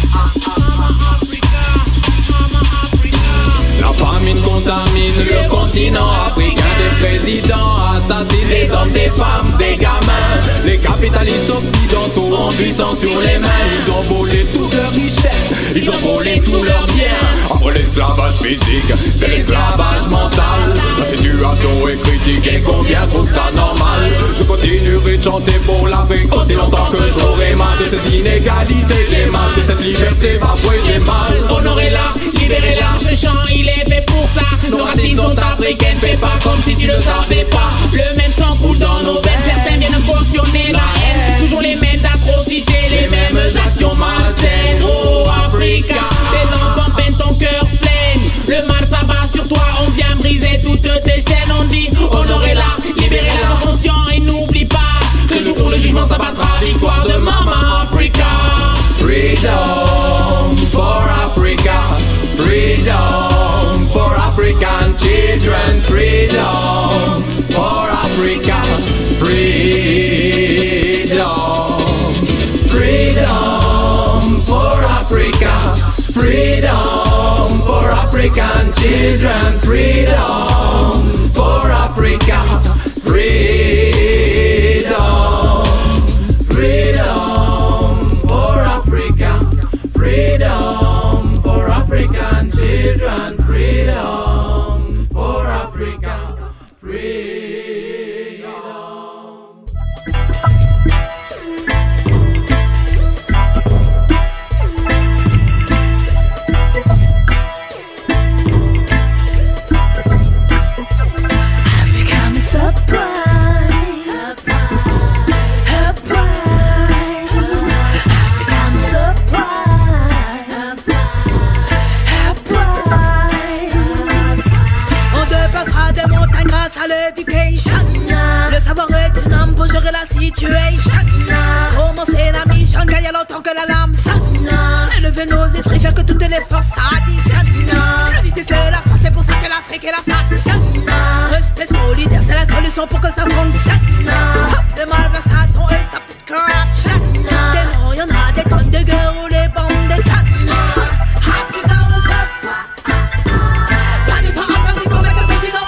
La famine contamine le continent africain. Des présidents assassinent des hommes, des femmes, des gamins. Les capitalistes occidentaux ont du sang sur les mains. Ils ont volé toute leur richesse, ils ont volé tous leurs biens. Après l'esclavage physique, c'est l'esclavage mental. La situation est critique et combien trouve ça normal. Je continuerai de chanter pour l'Afrique aussi longtemps que j'aurai mal de ces inégalités. J'ai mal de cette liberté bafouée, j'ai mal. Honorez-la, libérez-la, ce chant il est fait pour ça. Nos racines sont africaines, fais pas comme si tu le savais pas. Le même sang coule dans nos veines, certains viennent cautionner la haine. Toujours les mêmes atrocités, les mêmes actions malsaines. Oh Africa, tes enfants peinent ton cœur saigne. Le mal s'abat sur toi, on vient briser toutes tes chaînes. On dit honorez-la, libérez-la, conscient et n'oublie pas que le jour où le jugement s'abattra, victoire de Mama Africa. Freedom for Africa, freedom for African children, freedom for Africa, freedom, freedom for Africa, freedom for African children, freedom for Africa, freedom, freedom for Africa, freedom for African children, freedom for Africa, freedom. Le savoir est une arme pour gérer la situation. Commencer la mission, il y a longtemps que la lame sonne. Élever nos esprits, faire que toutes les forces s'additionnent. L'unité fait la force, c'est pour ça que l'Afrique est la faction. Rester solidaire, c'est la solution pour que ça fonctionne. Stop les malversations et stop toute corruption. Des morts, y'en a des tonnes de guerre ou les bandes de cannes. Happy dans le zap. Pas de temps à perdre pour la continent.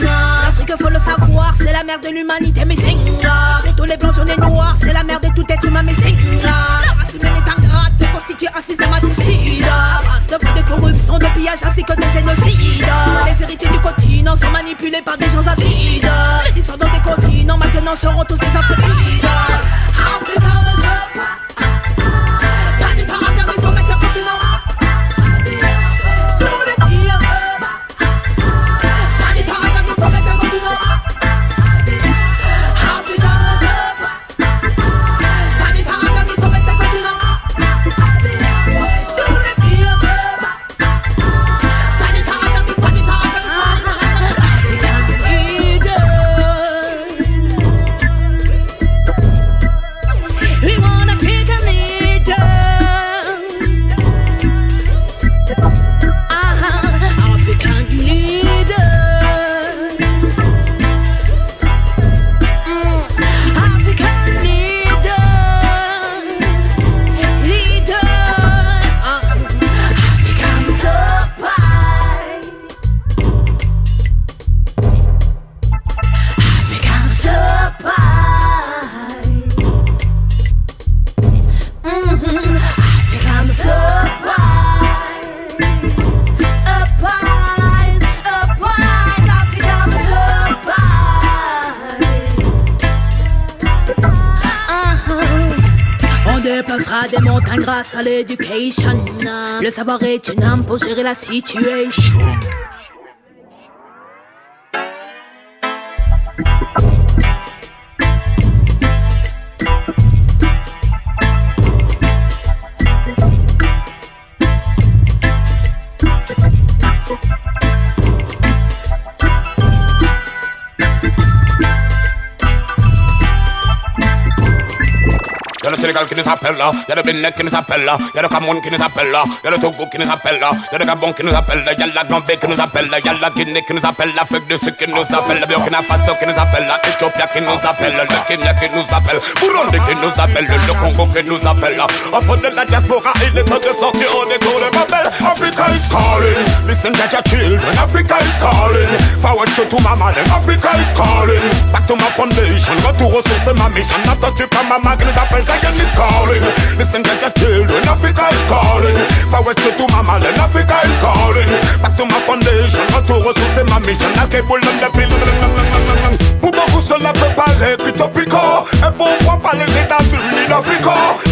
L'Afrique faut le savoir, c'est la mère de l'humanité, mais c'est de tous les blancs sur les noirs, c'est la mère de tout être humain, mais c'est la race humaine est ingrate, constitue un système matricide à base de voies de corruption, de pillage ainsi que de génocide. Les héritiers du continent sont manipulés par des gens avides. Les descendants des continents maintenant seront tous des intrépides. Pas de temps à perdre pour mettre le continent. déplacera des montagnes grâce à l'éducation. Le savoir est une arme pour gérer la situation. Sénégal qui nous appelle là, y'a le Bénin qui nous appelle là, y'a le Cameroun qui nous appelle là, y'a le Togo qui nous appelle là, y'a le Gabon qui nous appelle là, y'a la Gambie qui nous appelle là, y'a la Guinée qui nous appelle, l'Afrique du Sud qui nous appelle, le Burkina Faso qui nous appelle, la Éthiopie qui nous appelle, le Kenya qui nous appelle, Burundi qui nous appelle, le Congo qui nous appelle là. Enfant de la diaspora, il est temps de sortir au détour de Babel. Africa is calling, listen to your children. Africa is calling, forward to mama, then Africa is calling. Back to my foundation, retour aux sources, ma mission. N'attends-tu pas maman qui nous appelle, Zion is calling. Listen to your children, Africa is calling. Forward to mama, then Africa is calling. Back to my foundation, retour aux sources, ma mission. N'alkéboule de pile. Pour beaucoup cela peut paraître utopico. Et pourquoi pas les États-Unis d'Afrique?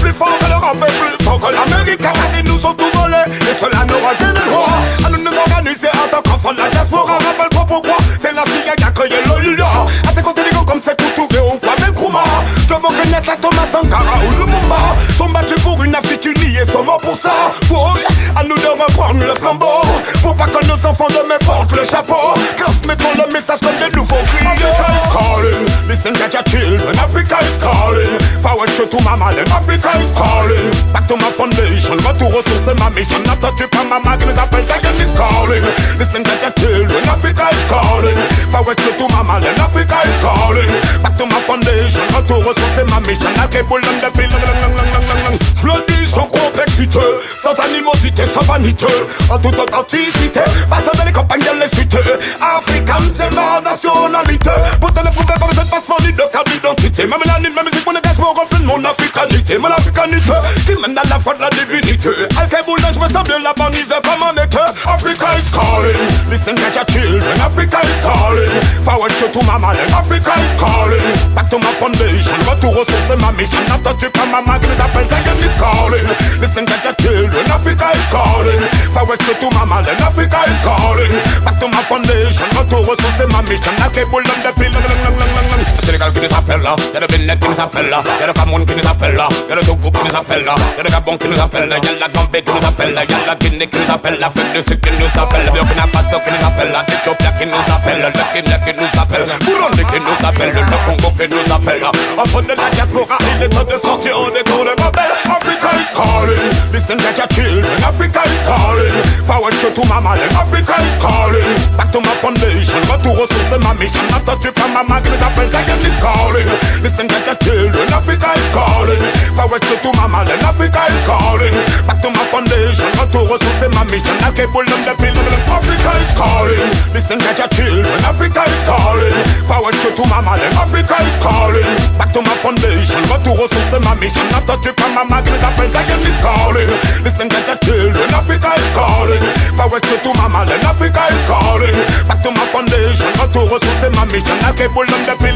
Plus fort que l'Europe et plus fort que l'Amérique. Car ils nous ont tout volé et cela n'aura jamais le droit à nous organiser en tant qu'enfants de la diaspora. Rappelle-toi pourquoi c'est la CIA qui a créé l'OIA. À tes côtés des gars comme c'est Toutouré ou Kwame Nkrumah. Jomo Kenyatta, Thomas Sankara ou Lumumba sont battus pour une Afrique unie et sont morts pour ça. Oui, à nous de reprendre le flambeau pour pas que nos enfants de me portent le chapeau. Transmettons le message comme des nouveaux cris. Africa is calling, listen to your children. Africa is calling, forward to mama, then Africa is calling. Back to my foundation, retour aux sources, ma mission. N'attends-tu pas maman qui nous appelle, Zion is calling. Listen to your children, Africa is calling. Forward to mama, then Africa is calling. Back to my foundation, retour aux sources, ma mission. N'alkéboule de pile. Je le dis sans complexité, sans animosité, sans vanité, en toute authenticité. Passant dans les campagnes de les cités. Africain, c'est ma nationalité. Pourtant ne pouvait pas cette passement ni de carte d'identité. Même la nuit, ma musique, mon engagement reflète mon africanité. Mon africanité qui mène à la foi de la divinité. Al-Kaboul, je me sens bien la bonne hiver comme un été. Africa is calling, listen to your children. Africa is calling, forward to mama, then Africa is calling. Back to my foundation, retour aux sources, ma mission. N'attends-tu pas maman qui nous appelle, Zion is calling. Listen to your children, Africa is calling. Forward to mama, then Africa is calling. Back to my foundation, retour aux sources, ma mission. Al-Kaboul, de pile. Sénégal qui nous appelle là, y'a le Bénin qui nous appelle là, y'a le Cameroun qui nous appelle là, y'a le Togo qui nous appelle là, y'a le Gabon qui nous appelle là, y'a la Gambie qui nous appelle là, y'a la Guinée qui nous appelle, l'Afrique du Sud qui nous appelle, le Burkina Faso qui nous appelle, l'Éthiopie qui nous appelle, le Kenya qui nous appelle, Burundi qui nous appelle, le Congo qui nous appelle. Enfant de la diaspora, il est temps de sortir au détour de Babel. Africa is calling, listen to your children. Africa is calling, forward to mama, then Africa is calling. Back to my foundation, retour aux sources, ma mission. N'attends-tu pas maman qui nous appelle, Zion is calling. Listen to your children, Africa is calling. Forward to mama, then Africa is calling. Back to my foundation, retour aux sources, ma mission. N'alkéboule de pile. Africa is calling, listen to your children. Africa is calling, forward to mama, then Africa is calling. Back to my foundation, retour aux sources, ma mission. N'attends-tu pas maman qui nous appelle, Zion is calling. Listen to your children, Africa is calling. Forward to mama, then Africa is calling. Back to my foundation, retour aux sources, ma mission. N'alkéboule de pile.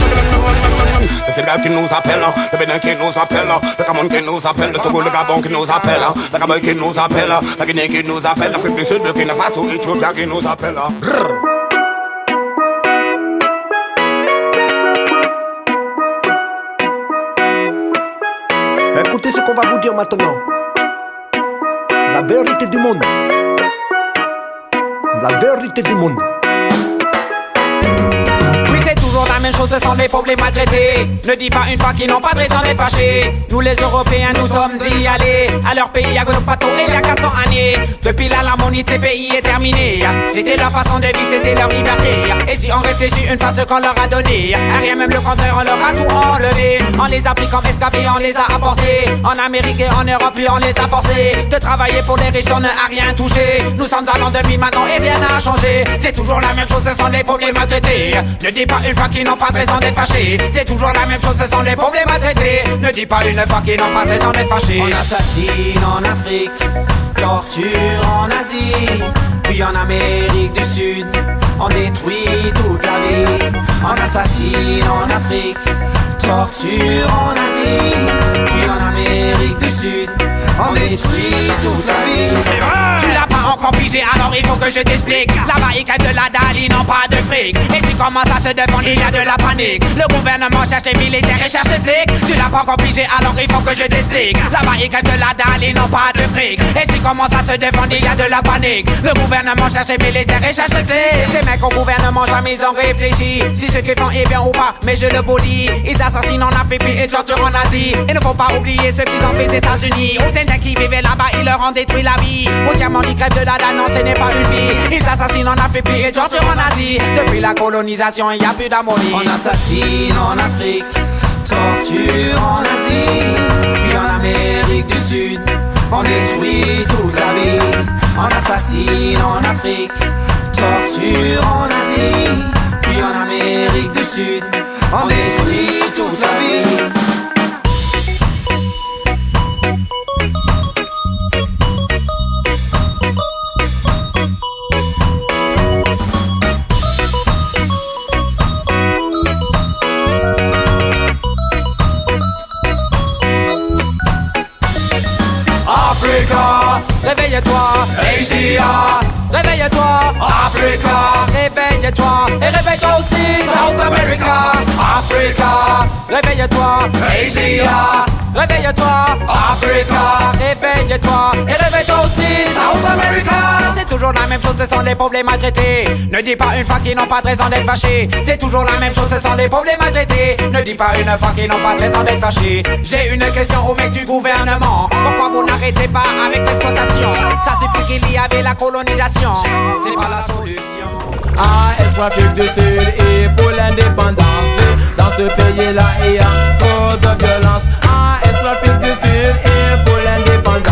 Le Sénégal qui nous appelle, le Bénin qui nous appelle, le Cameroun qui nous appelle, le Togo, le Gabon qui nous appelle, la Gambie qui nous appelle, la Guinée qui nous appelle, l'Afrique du Sud, le Burkina Faso, l'Éthiopie qui nous appelle. Écoutez ce qu'on va vous dire maintenant. La vérité du monde. La vérité du monde. La même chose, ce sont des pauvres les maltraités. Ne dis pas une fois qu'ils n'ont pas de raison d'être fâchés. Nous les Européens, nous sommes y allés. À leur pays, à Gonopato, il y a 400 années. Depuis là, l'harmonie de ces pays est terminée. C'était leur façon de vivre, c'était leur liberté. Et si on réfléchit une fois ce qu'on leur a donné, à rien même le contraire, on leur a tout enlevé. On les a pris comme esclaves et on les a apportés. En Amérique et en Europe, puis on les a forcés de travailler pour les riches, on n'a rien touché. Nous sommes à l'an 2000 maintenant et rien n'a changé. C'est toujours la même chose, ce sont les pauvres les maltraités. Ne dis pas une fois qu'ils n'ont pas de raison d'être fâchés. C'est toujours la même chose, ce sont les problèmes à traiter. Ne dis pas une fois qu'ils n'ont pas de raison d'être fâchés. On assassine en Afrique, torture en Asie, puis en Amérique du Sud, on détruit toute la vie. On assassine en Afrique, torture en Asie, puis en Amérique du Sud, on détruit toute la vie. Tu l'as pas encore pigé, alors il faut que je t'explique. Là-bas ils crèvent de la dalle, ils n'ont pas de fric. Et s'ils commencent à se défendre, il y a de la panique. Le gouvernement cherche les militaires et cherche les flics. Tu l'as pas encore pigé, alors il faut que je t'explique. Là-bas ils crèvent de la dalle, ils n'ont pas de fric. Et s'ils commencent à se défendre, il y a de la panique. Le gouvernement cherche les militaires et cherche les flics. Ces mecs au gouvernement jamais ils ont réfléchi si ce qu'ils font est bien ou pas, mais je le vous dis. Ils assassinent en Afrique et torturent en Asie. Et ne faut pas oublier ce qu'ils ont fait aux États-Unis. Aux Indiens qui vivaient là-bas, ils leur ont détruit la vie. Au diamant, ils crèvent de la dalle, non ce n'est pas une vie. Ils assassinent en Afrique et torturent en Asie. Depuis la colonisation, il n'y a plus d'harmonie. On assassine en Afrique, torture en Asie, puis en Amérique du Sud, on détruit toute la vie. On assassine en Afrique, torture en Asie, puis en Amérique du Sud, on détruit toute la vie. Africa, réveille-toi, Asia, réveille-toi, Africa, réveille-toi, et réveille-toi aussi, South America, Africa, réveille-toi, Asia, réveille-toi, Africa, réveille-toi, et réveille-toi aussi, South America. C'est toujours la même chose, ce sont des pauvres les maltraités. Ne dis pas une fois qu'ils n'ont pas de raison d'être fâchés. C'est toujours la même chose, ce sont des pauvres les maltraités. Ne dis pas une fois qu'ils n'ont pas de raison d'être fâchés. J'ai une question au mec du gouvernement. Pourquoi vous n'arrêtez pas avec l'exploitation? Ça suffit qu'il y avait la colonisation. C'est pas la solution. Est-ce du Sud et pour l'indépendance. Dans ce pays-là, il y a trop de violence. Est-ce du Sud et pour l'indépendance.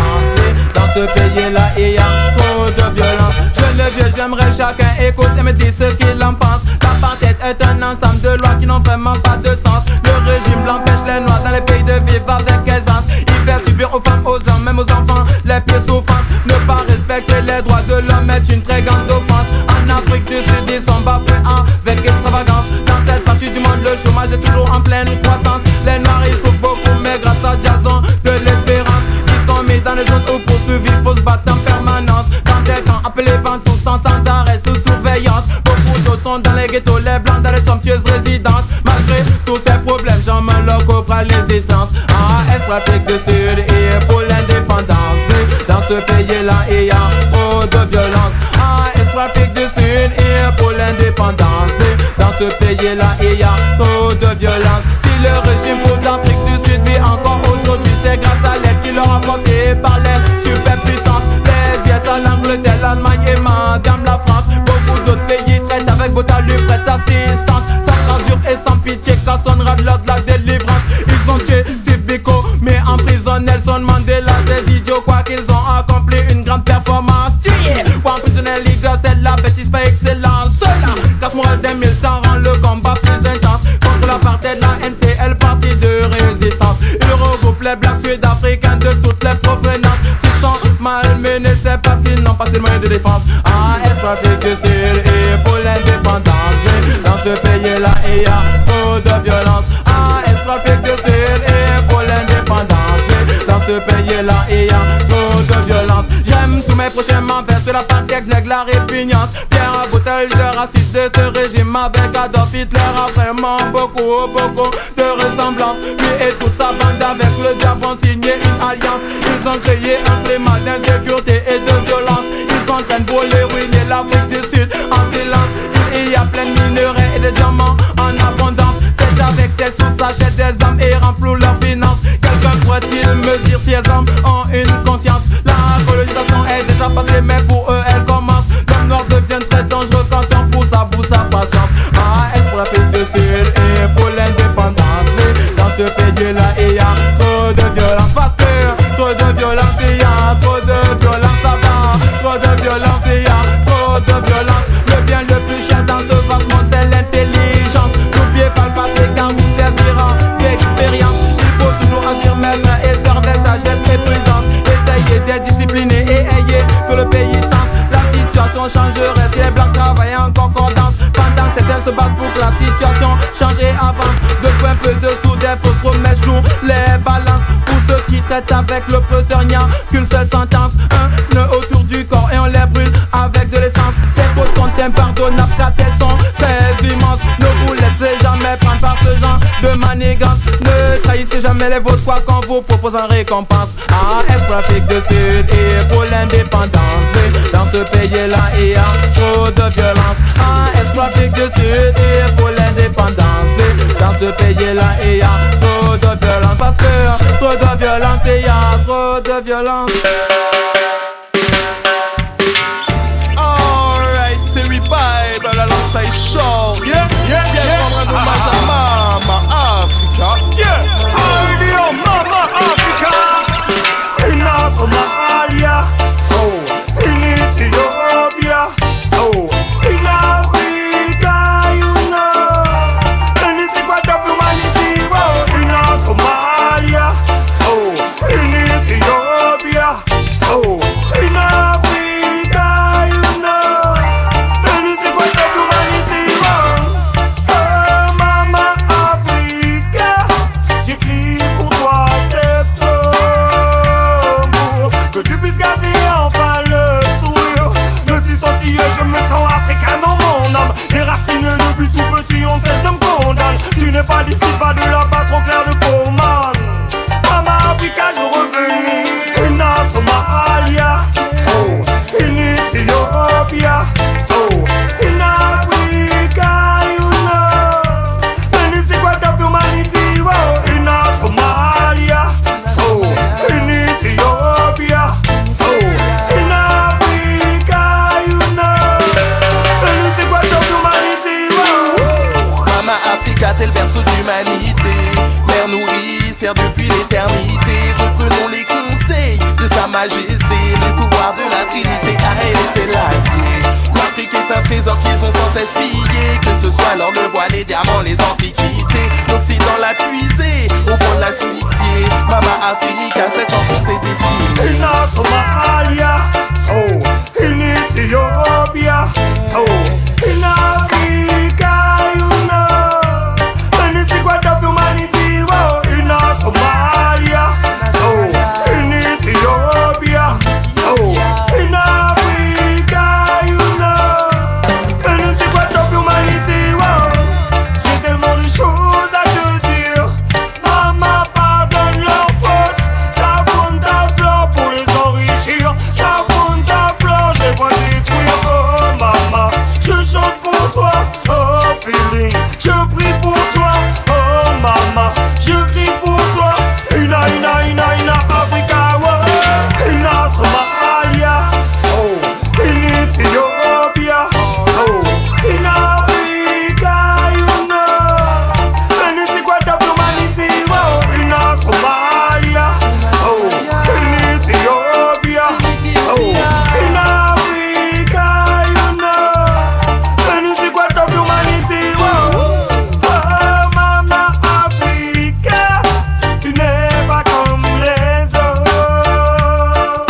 Dans ce pays-là, il y a trop de violence. Jeune et vieux, j'aimerais chacun écouter et me dire ce qu'il en pense. L'apartheid est un ensemble de lois qui n'ont vraiment pas de sens. Le régime l'empêche les noirs dans les pays de vivre avec aisance. Il fait subir aux femmes, aux hommes, même aux enfants les pires souffrances. Ne pas respecter les droits de l'homme est une très grande offense. En Afrique du Sud, ils sont bafoués avec extravagance. Dans cette partie du monde, le chômage est toujours en pleine croissance. Les noirs, ils souffrent beaucoup, mais grâce à Jason, de l'espérance. Ils sont mis dans les zones où pour survivre, il faut se battre en permanence. Dans des camps appelés Bantous, sans arrêt, sous surveillance. Beaucoup d'autres sont dans les ghettos, les blancs dans les somptueuses résidences. Malgré tous ces problèmes, j'en me leur comprends l'existence. Est-ce du Sud et pour l'indépendance. Dans ce pays-là, il y a trop de violence. Est-ce du Sud et pour l'indépendance. Dans ce pays-là, il y a trop de violence. Si le régime fou d'Afrique du Sud vit encore aujourd'hui, c'est grâce à l'aide qu'il leur a apportée par les superpuissances. Les US, l'Angleterre, l'Allemagne et madame la France. Beaucoup d'autres pays traitent avec beau talus, prête assistance. Ça sera dur et sans pitié quand sonnera l'heure de la délivrance. Ils ont tué Sibiko, mais emprisonné Nelson Mandela. Ces idiots, quoi qu'ils ont accompli une grande performance. Pour emprisonner les leaders, c'est la bêtise pas excellence. Cela casse morale des militants, rend le combat plus intense. Contre l'apartheid, la NCL, parti de résistance. Il regroupe les blacks sud-africains de toutes les provenances. S'ils sont malmenés, c'est parce qu'ils n'ont pas assez de moyens de défense. Est-ce du Sud et pour l'indépendance. Dans ce pays-là, il y a trop de violence. Est-ce du Sud et pour l'indépendance. Dans ce pays-là, il y a trop de violence. J'aime tous mes prochains m'envers sur la partie que je la répugnance. Pierre à bouteille de raciste de ce régime avec Adolf Hitler a vraiment beaucoup de ressemblances. Lui et toute sa bande avec le diable ont signé une alliance. Ils ont créé un climat d'insécurité et de violence. Ils sont en train de voler, ruiner l'Afrique du Sud en silence. Il y a plein de minerais et de diamants en abondance. C'est avec ces sources achètent des hommes et remplissent leurs finances. Quelqu'un pourrait-il me dire si les hommes ont une conscience? La colonisation est déjà passée mais pour eux elle commence. L'homme noir devient très dangereux quand on pousse à bout sa patience. Est-ce pour l'Afrique du Sud et pour l'indépendance. Dans ce pays-là il y a trop de violence. Parce que trop de violence, il y a trop de violence. Ça va, trop de violence, il y a trop de violence. Le bien le plus cher dans ce vaste monde c'est l'intelligence. N'oubliez pas le passé car vous servira d'expérience. Il faut toujours agir même et servir sagesse et prudence. Essayez d'être discipliné et ayez que le pays sens. La situation changerait si les blancs travaillaient en concordance. Pendant certains se battent pour que la situation change et avance. De points peu dessous des fausses promesses jouent les balances. Pour ceux qui traitent avec l'oppresseur, il n'y a qu'une seule sentence. Un nœud autour du corps et on les brûle. de manigance. Ne trahissez jamais les vôtres, quoi qu'on vous propose en récompense. Est pour l'Afrique du Sud et pour l'indépendance. Dans ce pays-là, il y a trop de violence. Est pour l'Afrique du Sud et pour l'indépendance. Dans ce pays-là, il y a trop de violence. Parce que trop de violence, il y a trop de violence. Alright, Terry Bible alongside Shaw. Yeah. Rendre un hommage à Mama Africa. Yeah, I Mama Africa. In Somalia, so in Ethiopia, so in Africa, you know. And it's a quite of humanity. In Somalia, so in Ethiopia, so in Africa, you know. And it's a quite of humanity. Oh, Mama Africa, j'écris pour toi cette psaume, que tu puisses garder enfin le sourire. De 10 centilles, je me sens africain dans mon âme. Déraciné depuis tout petit, on cesse de me condamner. Tu n'es pas d'ici, pas de là-bas, trop clair de peau, man. Mama Africa, je revenais. In Somalia, so in Ethiopia, so in Africa, you know. And it's a quite of humanity. In Somalia, so in Ethiopia, so in Africa, you know. And it's a quite of humanity. Mama Africa, tel berceau d'humanité. Mère nourricière depuis l'éternité. Reprenons les conseils de sa majesté. Le pouvoir de la Trinité, Haïlé Sélassié. L'Afrique est un trésor qu'ils ont sans cesse pillé. Que ce soit l'or, le bois, les diamants, les antiquités. L'Occident l'a puisé au point de l'asphyxier. Mama Africa, cette chanson t'est destinée. In Somalia, so in Ethiopia, so in Africa, you know. And it's a quite of humanity. In Somalia, so in Ethiopia, so in Africa, you know. And it's a quite of humanity. J'ai tellement de choses à te dire. Maman, pardonne leurs fautes. Ta faune, ta fleur pour les enrichir. Ta faune, ta fleur, je les vois détruire. Oh maman, je chante pour toi. Oh feeling, je prie pour toi. Oh maman, je crie pour toi. Ina Africa, ina Somalia, so in Ethiopia, so in Africa, you know. And it's a quite of humanity. Ina Somalia, so in Ethiopia, so in Africa, you know. And it's a quite of humanity. Oh, Mama Africa, tu n'es pas comme les autres.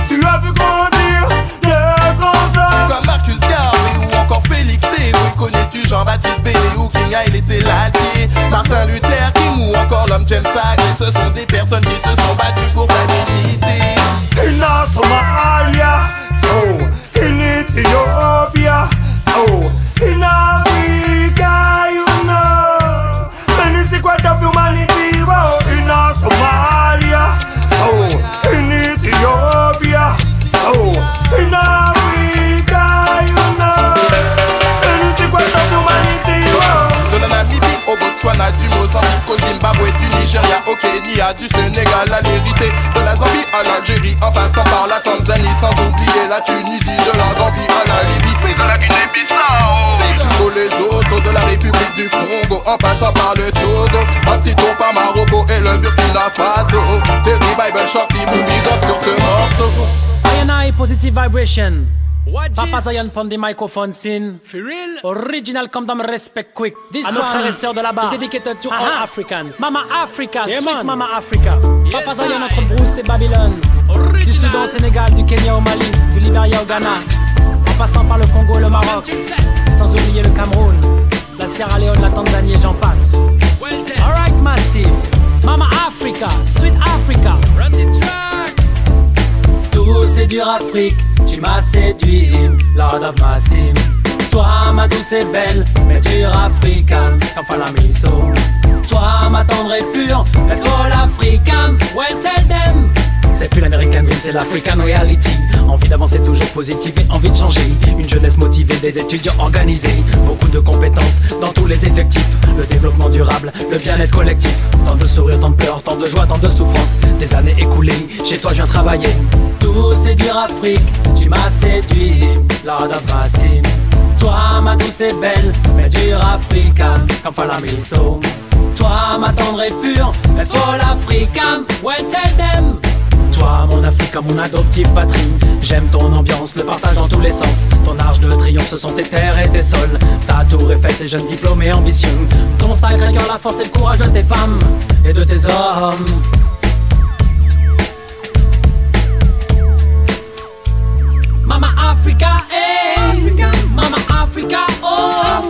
Tu as vu grandir de grands hommes comme Marcus Garvey ou encore Félix Éboué. Connais-tu Jean-Baptiste Bellé ou King Haïlé Sélassié, Martin Luther King ou encore l'homme James Saget. Ce sont des personnes qui se sont battues pour la dignité. In Somalia, so in Ethiopia, so in Africa, you know. And it's a quite of humanity. In Somalia, so in Ethiopia, so in Africa, you know. And it's a quite of humanity. De la Namibie au Botswana, du Mozambique au Zimbabwe, du Nigeria au Kenya, du Sénégal à l'Érythrée, de la Zambie à l'Algérie, en passant par la Tanzanie, sans oublier la Tunisie, de la Gambie à la Libye, puis de la Guinée-Bissau, jusqu'aux Lesotho, de la République du Congo, en passant par le Togo, un petit tour par Marocco et le Burkina Faso. Terry Bible Shorty, big up sur ce morceau. I positive vibration. Papa Zion from the microphone scene. For real? Original come down respect quick. This one, frères et sœurs de là-bas. Is dedicated to all Africans. Mama Africa, yeah, sweet man. Mama Africa. Yes, Papa Zion entre Bruce et Babylone. Du Soudan au Sénégal, du Kenya au Mali, du Libéria au Ghana. En passant par le Congo et le Maroc. Sans oublier le Cameroun, la Sierra Leone, la Tanzanie et j'en passe. Alright, massive. Mama Africa, sweet Africa. Run the track. Tout c'est dur Afrique, tu m'as séduit, Lord of Massim. Toi ma douce et belle, mais dur africain, comme Falamiso. Toi ma tendre et pure, elle faut l'African, well tell them. C'est plus l'American Dream, c'est l'African Reality. Envie d'avancer toujours positive et envie de changer. Une jeunesse motivée, des étudiants organisés. Beaucoup de compétences dans tous les effectifs. Le développement durable, le bien-être collectif. Tant de sourires, tant de pleurs, tant de joie, tant de souffrance. Des années écoulées, chez toi je viens travailler. Tout c'est dur Afrique, tu m'as séduit, Lord of Massim. Toi ma douce et belle, mais dur African, comme Falamiso. Toi ma tendre et pure, mais faut l'African, well tell them. Toi mon Africain, mon adoptive patrie. J'aime ton ambiance, le partage dans tous les sens. Ton arche de triomphe, ce sont tes terres et tes sols. Ta tour est faite, tes jeunes diplômés ambitieux. Ton sacré cœur, la force et le courage de tes femmes et de tes hommes. Mama Africa, eh. Mama Africa, oh.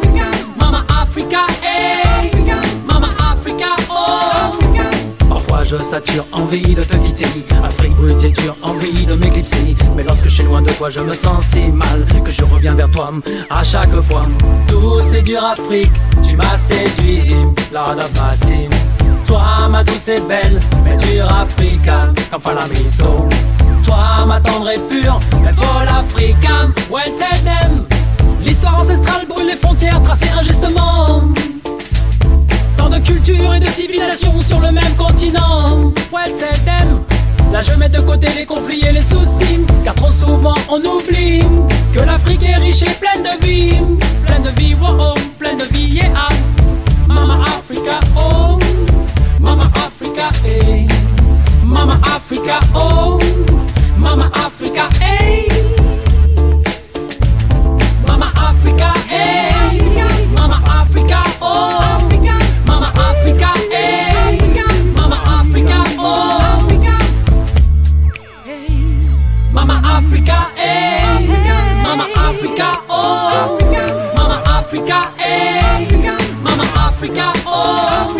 Mama Africa, eh. Mama Africa, oh. Parfois je sature, envie de te quitter. Afrique brute et dure, envie de m'éclipser. Mais lorsque je suis loin de toi, je me sens si mal que je reviens vers toi à chaque fois. Tout c'est dur Afrique, tu m'as séduit, Lord of Massim. Toi ma douce et belle, mais dur Africa, comme Falamiso. Toi ma tendre et pure, mais faut l'African, well tell them. L'histoire ancestrale brûle les frontières tracées injustement. Tant de cultures et de civilisations sur le même continent, well tell them. Là je mets de côté les conflits et les soucis, car trop souvent on oublie que l'Afrique est riche et pleine de vie. Pleine de vie, oh, pleine de vie, yeah. Mama Africa, oh. Mama Africa, eh. Mama Africa, oh. Mama Africa, eh. Mama Africa, eh. Mama Africa, oh. Mama Africa, eh. Mama Africa, oh. Mama Africa, eh. Mama Africa, oh. Mama Africa, eh. Mama Africa, oh.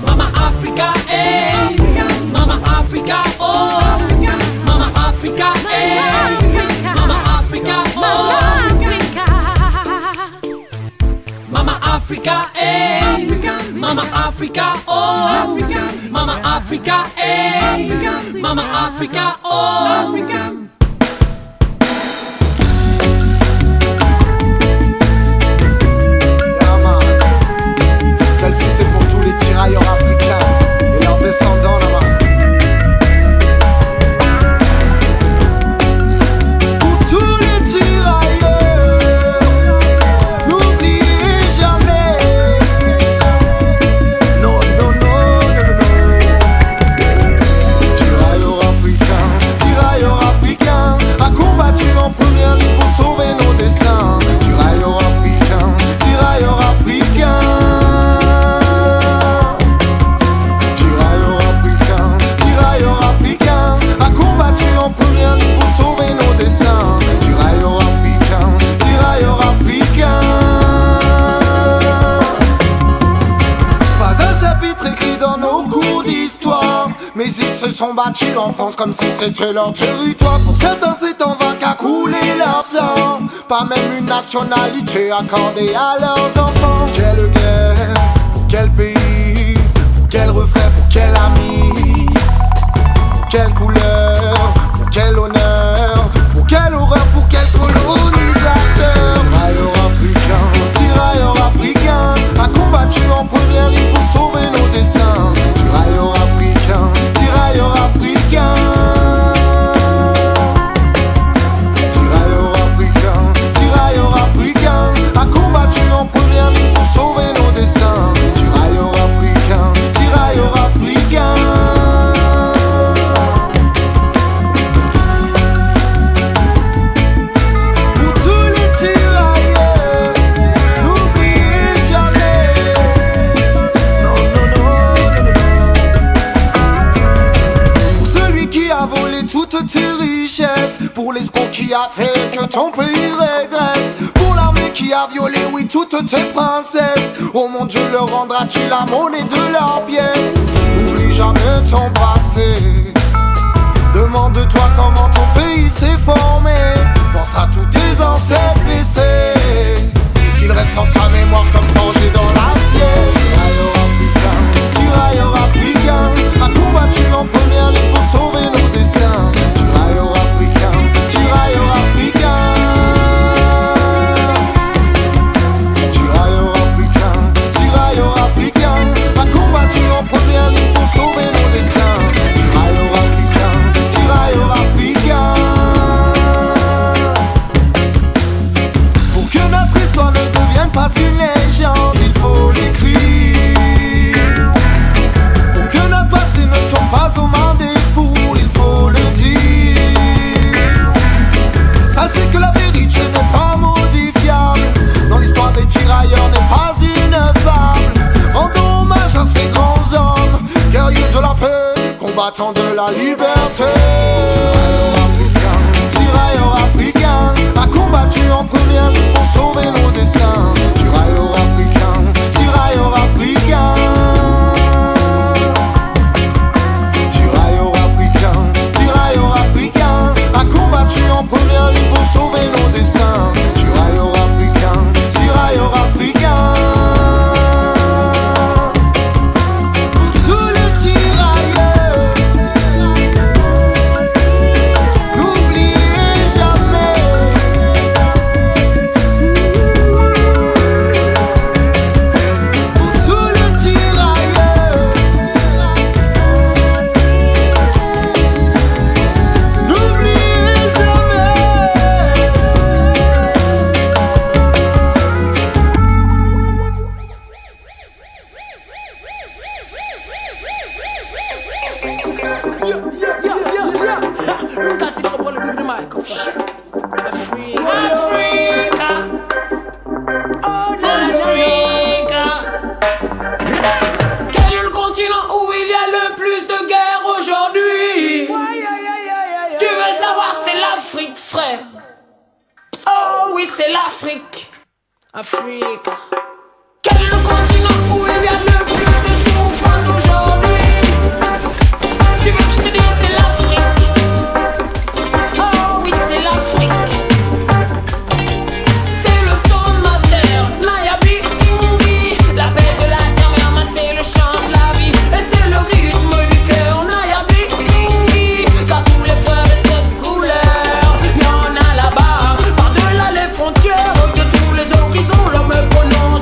Mama Africa, eh. Mama Africa, oh. Mama Africa, eh. Mama Africa, oh. Mama Africa, eh. Mama Africa, oh. Mama Africa, eh. Mama Africa, oh. Celle-ci c'est pour tous les tirailleurs africains et leurs descendants là-bas. Pour tous les tirailleurs, n'oubliez jamais. Non, non, non, non, non. Tirailleurs africains, a combattu en première ligne pour sauver nos destins. Tirailleurs africains, tirailleurs africains. Sauver nos destins, tirailleurs africains. Pas un chapitre écrit dans nos cours d'histoire, mais ils se sont battus en France comme si c'était leur territoire. Pour certains c'est en vain qu'à couler leur sang, pas même une nationalité accordée à leurs enfants. Quelle guerre, pour quel pays, pour quel refrain, pour quel ami, pour quelle couleur, pour quel honneur, pour quelle horreur, pour quel colonisateur. Tirailleurs africains, a combattu en première ligne pour sauver nos destins. Tirailleurs africains, tirailleurs africains. Tirailleurs africains, a combattu en première ligne pour sauver nos destins. Tirailleurs africains, tirailleurs africains. Tes richesses, pour l'escroc qui a fait que ton pays régresse, pour l'armée qui a violé, oui, toutes tes princesses. Oh mon Dieu, leur rendras-tu la monnaie de leurs pièces? N'oublie jamais ton passé, demande-toi comment ton pays s'est formé. Pense à tous tes ancêtres blessés, qu'ils restent en ta mémoire comme forgés dans l'acier. combattants de la liberté. Tirailleurs africains, a combattu en première ligne pour sauver nos destins. Tirailleurs africains, tirailleurs africains. Tirailleurs africains, a combattu en première ligne pour sauver nos destins. Tirailleurs africains, tirailleurs africains. Tous les tirailleurs, n'oubliez jamais. Tous les tirailleurs, n'oubliez jamais. Look at it up on the big microphone. Africa, oh Africa. Quel est le continent où il y a le plus de guerres aujourd'hui? Tu veux savoir, c'est l'Afrique, frère. Oh oui, c'est l'Afrique. Afrique. Quel est le continent où il y a le plus de souffrance aujourd'hui? Tu veux que je te dise, c'est l'Afrique. Oh oui, c'est l'Afrique. C'est le son de ma terre, Nayabi Ingi. La paix de la terre, mais en main, c'est le chant de la vie. Et c'est le rythme du cœur, Nayabi Ingi. Car tous les frères de cette couleur, il y en a là-bas. Par-delà les frontières, de tous les horizons, l'homme prononce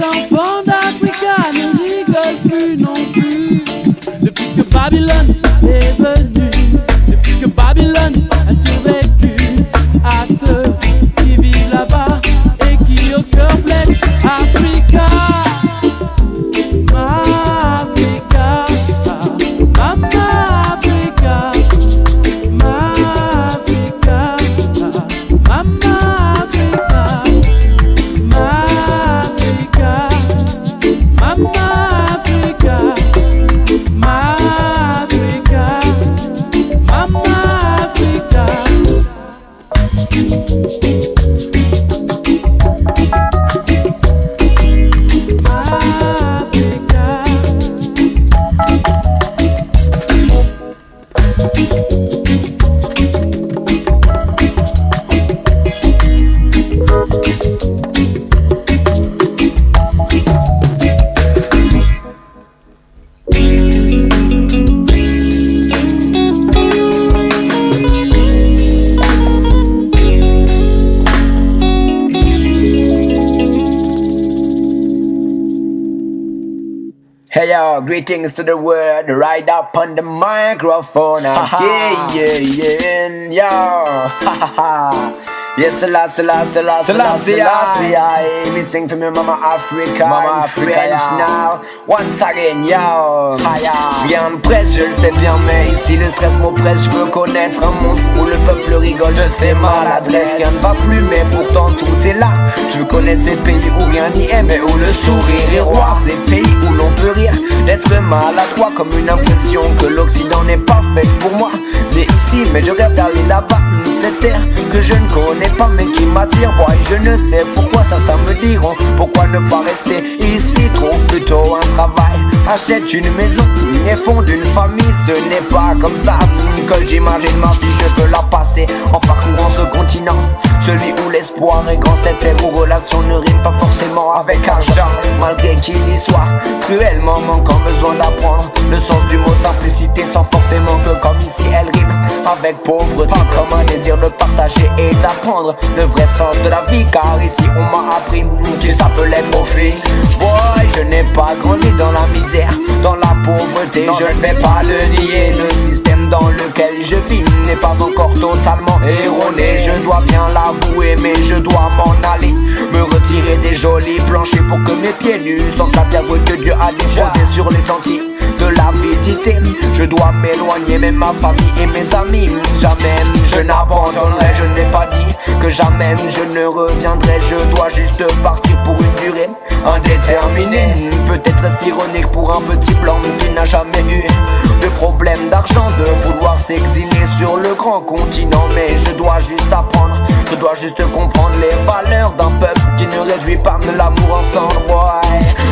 enfants d'Africa ne rigolent plus non plus. Depuis que Babylone est venue, depuis que Babylone a survécu à ceux qui vivent là-bas et qui au cœur blessent Africa. Africa, Mama Africa, Mama Africa, Mama Africa, Mama Africa, Mama Africa, Mama Africa, Mama Africa. Hey yo, greetings to the world, right up on the microphone again, yo, ha ha ha. Yes, Selassie, me sing for me Mama Africa, Mama French now, once again, yo, bien presse, je le sais bien, mais ici le stress m'oppresse, je veux connaître un monde où le peuple rigole de ses maladresses, rien ne va plus, mais pourtant tout est là, je veux connaître ces pays où rien n'y est, mais où le sourire est roi, ces pays où l'on peut rire, d'être maladroit, comme une impression que l'Occident n'est pas fait pour moi, né ici, mais je rêve d'aller là-bas, cette terre que je ne connais pas mais qui m'attire, boy, je ne sais pourquoi certains me diront pourquoi ne pas rester ici, trouve plutôt un travail, achète une maison et fonde une famille, ce n'est pas comme ça que j'imagine ma vie, je veux la passer en parcourant ce continent, celui où l'espoir est grand, cette terre où relation ne rime pas forcément avec argent, malgré qu'il y soit cruellement manquant, besoin d'apprendre le sens du mot simplicité sans forcément que comme ici elle rime avec pauvreté, comme un désir de partager et d'apprendre le vrai sens de la vie, car ici on m'a appris que ça peut l'être aux filles. Boy, je n'ai pas grandi dans la misère, dans la pauvreté, non, je ne vais pas le nier, le système dans lequel je vis n'est pas encore totalement erroné, je dois bien l'avouer, mais je dois m'en aller, me retirer des jolis planchers pour que mes pieds nus sentent la terre que Dieu a déposée sur les sentiers de l'avidité. Je dois m'éloigner, même ma famille et mes amis. Jamais je n'abandonnerai, je ne l'ai pas dit que jamais je ne reviendrai. Je dois juste partir pour une durée indéterminée. Peut-être est-ce ironique pour un petit blanc qui n'a jamais eu de problème d'argent, de vouloir s'exiler sur le grand continent. Mais je dois juste apprendre, je dois juste comprendre les valeurs d'un peuple qui ne réduit pas de l'amour ensemble, boy.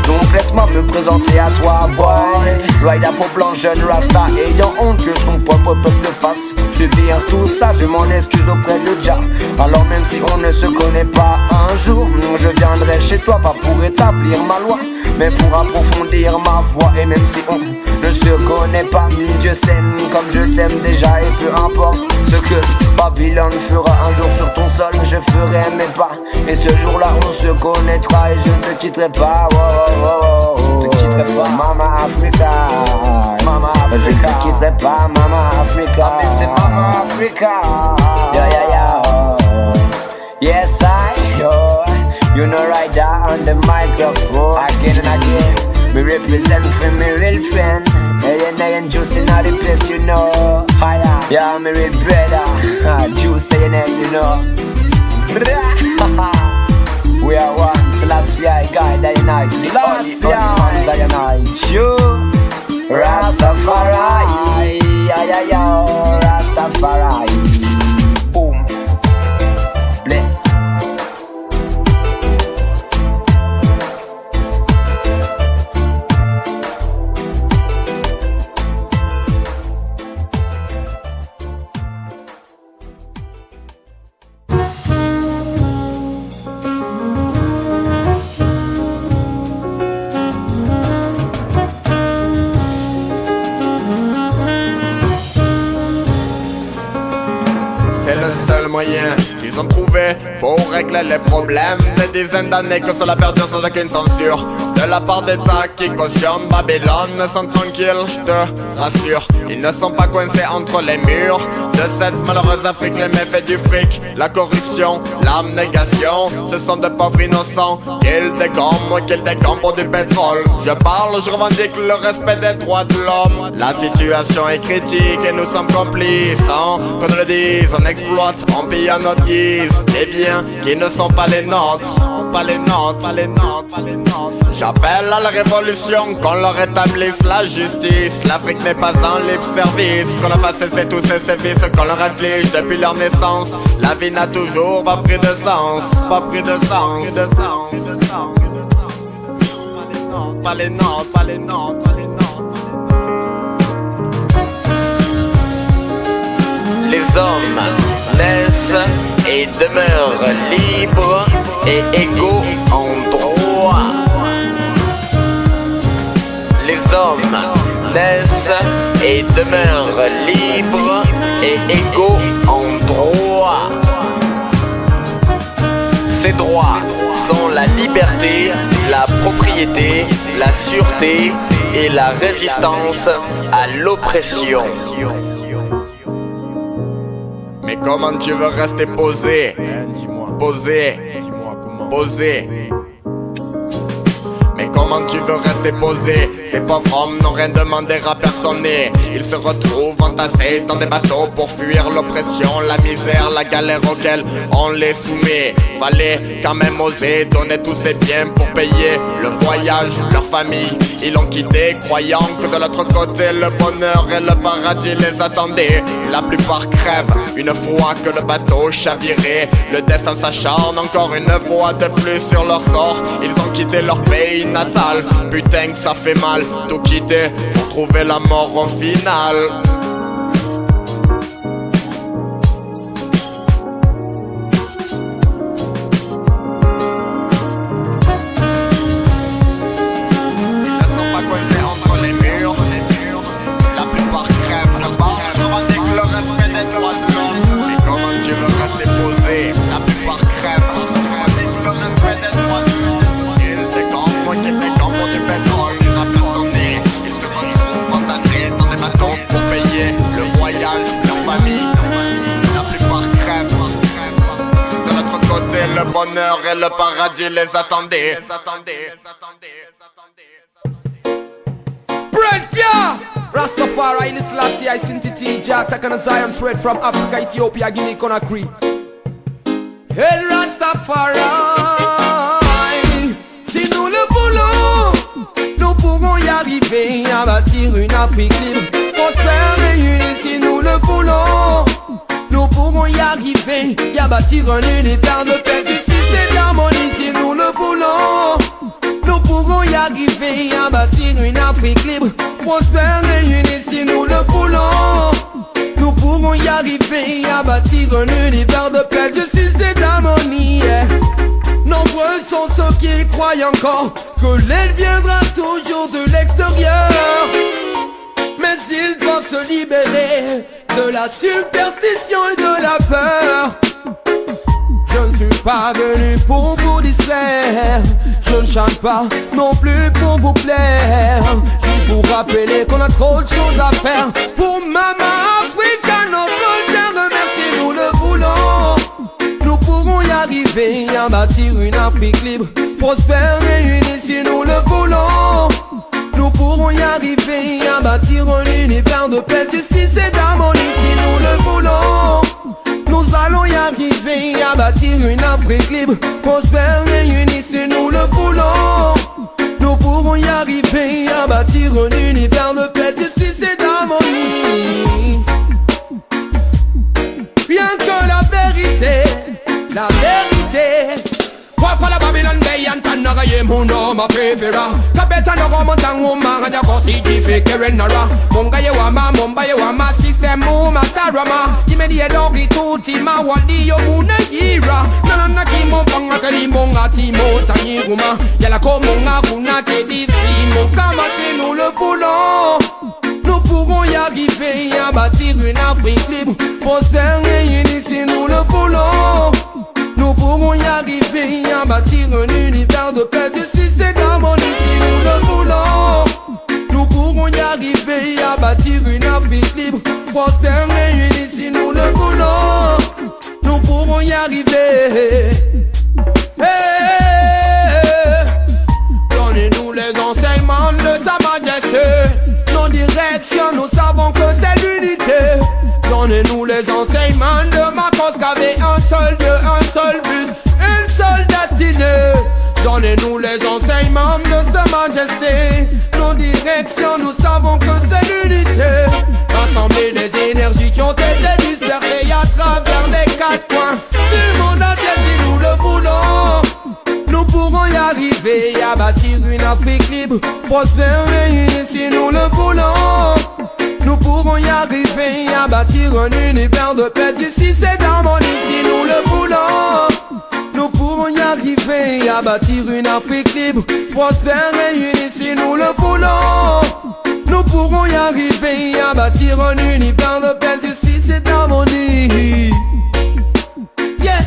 Donc laisse-moi me présenter à toi, boy. Ride up au plan jeune Rasta ayant honte que son propre peuple fasse subir tout ça, je m'en excuse auprès de Jah. Alors même si on ne se connaît pas un jour, je viendrai chez toi pas pour établir ma loi, mais pour approfondir ma foi. Et même si on ne se connaît pas, Dieu s'aime comme je t'aime déjà. Et peu importe ce que Babylone fera un jour sur ton sol, je ferai mes pas. Et ce jour-là on se connaîtra et je ne te quitterai pas. Je te quitterai pas, Mama Africa, Mama Africa. Je te quitterai pas, Mama Africa. Ah, mais c'est Mama Africa. Yeah, yeah, yeah. Yes, you know right there on the microphone again and again. Me represent for me real friend. Hey, and Juice in all the place, you know. Yeah, me real brother. Juice saying it, you know. We are one, Selassie, God, I unite. Selassie, I unite you. Rastafari, Rastafari. Boom, bless. moyens qu'ils ont trouvés pour régler les problèmes. Des dizaines d'années que cela perdure sans aucune censure de la part d'États qui cautionnent Babylone. Sont tranquilles, je te rassure. Ils ne sont pas coincés entre les murs de cette malheureuse Afrique. Les méfaits du fric, la corruption, l'abnégation, ce sont de pauvres innocents qu'ils dégomment pour du pétrole. Je parle, je revendique le respect des droits de l'homme. La situation est critique et nous sommes complices. Qu'on nous le dise, on exploite, on pille à notre guise des biens qui ne sont pas les nôtres. Pas les nôtres, pas les nôtres, pas les nôtres. J'appelle à la révolution, qu'on leur rétablisse la justice. L'Afrique n'est pas en libre service, qu'on leur fasse cesser tous ces sévices qu'on leur inflige depuis leur naissance. La vie n'a toujours pas pris de sens, pas pris de sens, pas les nôtres, pas les nôtres, pas les nôtres. Les hommes naissent et demeurent libres et égaux en droit. Les hommes naissent et demeurent libres et égaux en droit. Ces droits sont la liberté, la propriété, la sûreté et la résistance à l'oppression. Mais comment tu veux rester posé? Posé, posé. Mais comment tu veux rester posé? Ces pauvres hommes n'ont rien demandé à personne. Ils se retrouvent entassés dans des bateaux pour fuir l'oppression, la misère, la galère auxquelles on les soumet. Fallait quand même oser donner tous ses biens pour payer le voyage, leur famille. Ils l'ont quitté croyant que de l'autre côté le bonheur et le paradis les attendaient. La plupart crèvent une fois que le bateau chavirait. Le destin s'acharne encore une fois de plus sur leur sort. Ils ont quitté leur pays natal. Putain que ça fait mal, tout quitter pour trouver la mort au final. Le bonheur et le paradis les attendaient. Bread, yeah! Rastafari, in Selassie, I sent it to Jah, taking a Zion straight from Africa, Ethiopia, Guinea, Conakry. El Rastafari, si nous le voulons, nous pourrons y arriver à bâtir une Afrique libre, prospère et unie. Si nous le voulons, nous pourrons y arriver à bâtir un univers de paix, de justice et d'harmonie. Si nous le voulons, nous pourrons y arriver à bâtir une Afrique libre, prospère et unie. Si nous le voulons, nous pourrons y arriver à bâtir un univers de paix, de justice et d'harmonie. Nombreux sont ceux qui croient encore que l'aide viendra toujours de l'extérieur, mais ils doivent se libérer de la superstition et de la peur. Je ne suis pas venu pour vous distraire, je ne chante pas non plus pour vous plaire. Je vous rappeler qu'on a trop de choses à faire pour Mama Africa, notre terre de mer. Si nous le voulons, nous pourrons y arriver à bâtir une Afrique libre, prospère et unie. Si nous le voulons, nous pourrons y arriver à bâtir un univers de paix, de justice et d'harmonie. Si nous le voulons, nous allons y arriver à bâtir une Afrique libre, prospère et unie. Si nous le voulons, nous pourrons y arriver à bâtir un univers de paix, de justice et d'harmonie. Rien que la vérité, la vérité. Kwa la Babylon Bay and Tanaga Yemuno ma fevera Kabeta no go montango manga kosi jife kerenara Monga ye wama momba ye wama system mu masarama Imedi ye dogi tuti ma wadi yo muna yira Nana na kimo banga kali monga timo sanyiruma Yala ko monga kuna te disi Monga ma si nous le voulons, nous pourrons y arriver à bâtir une Afrique libre, prospère et unie si nous le voulons. Nous pourrons y arriver à bâtir un univers de paix, de justice et d'harmonie si nous le voulons. Nous pourrons y arriver à bâtir une Afrique libre, prospère et unie si nous le voulons. Nous pourrons y arriver. Donnez-nous les enseignements de Sa Majesté. Nos directions, nous savons que c'est l'unité. Donnez-nous les enseignements de Marcos Garvey. Un seul Dieu, un seul but, une seule destinée. Donnez-nous les enseignements de Sa Majesté. Nos directions, nous savons que c'est l'unité. Rassembler les énergies qui ont été dispersées à travers les quatre coins du monde entier si nous le voulons. Nous pourrons y arriver à bâtir une Afrique libre, prospère et unie si nous le voulons. Nous pourrons y arriver à bâtir un univers de paix, de justice et d'harmonie si nous le voulons. Nous pourrons y arriver à bâtir une Afrique libre, prospère et unie si nous le voulons. Nous pourrons y arriver à bâtir un univers de paix, de justice et d'harmonie. Yeah.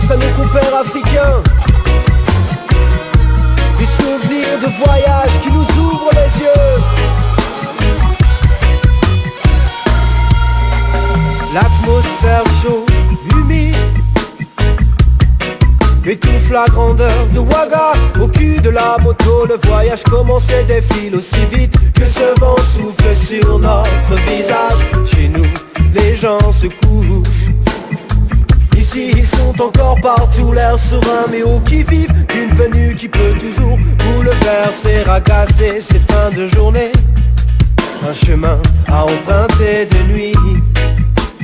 À nos compères africains, des souvenirs de voyage qui nous ouvrent les yeux. L'atmosphère chaude, humide, étouffe la grandeur de Ouaga. Au cul de la moto, le voyage commençait, défile aussi vite que ce vent souffle sur notre visage. Chez nous, les gens se couchent. Ici ils sont encore partout, l'air serein mais au qui-vive d'une venue qui peut toujours bouleverser, racasser cette fin de journée. Un chemin à emprunter de nuit,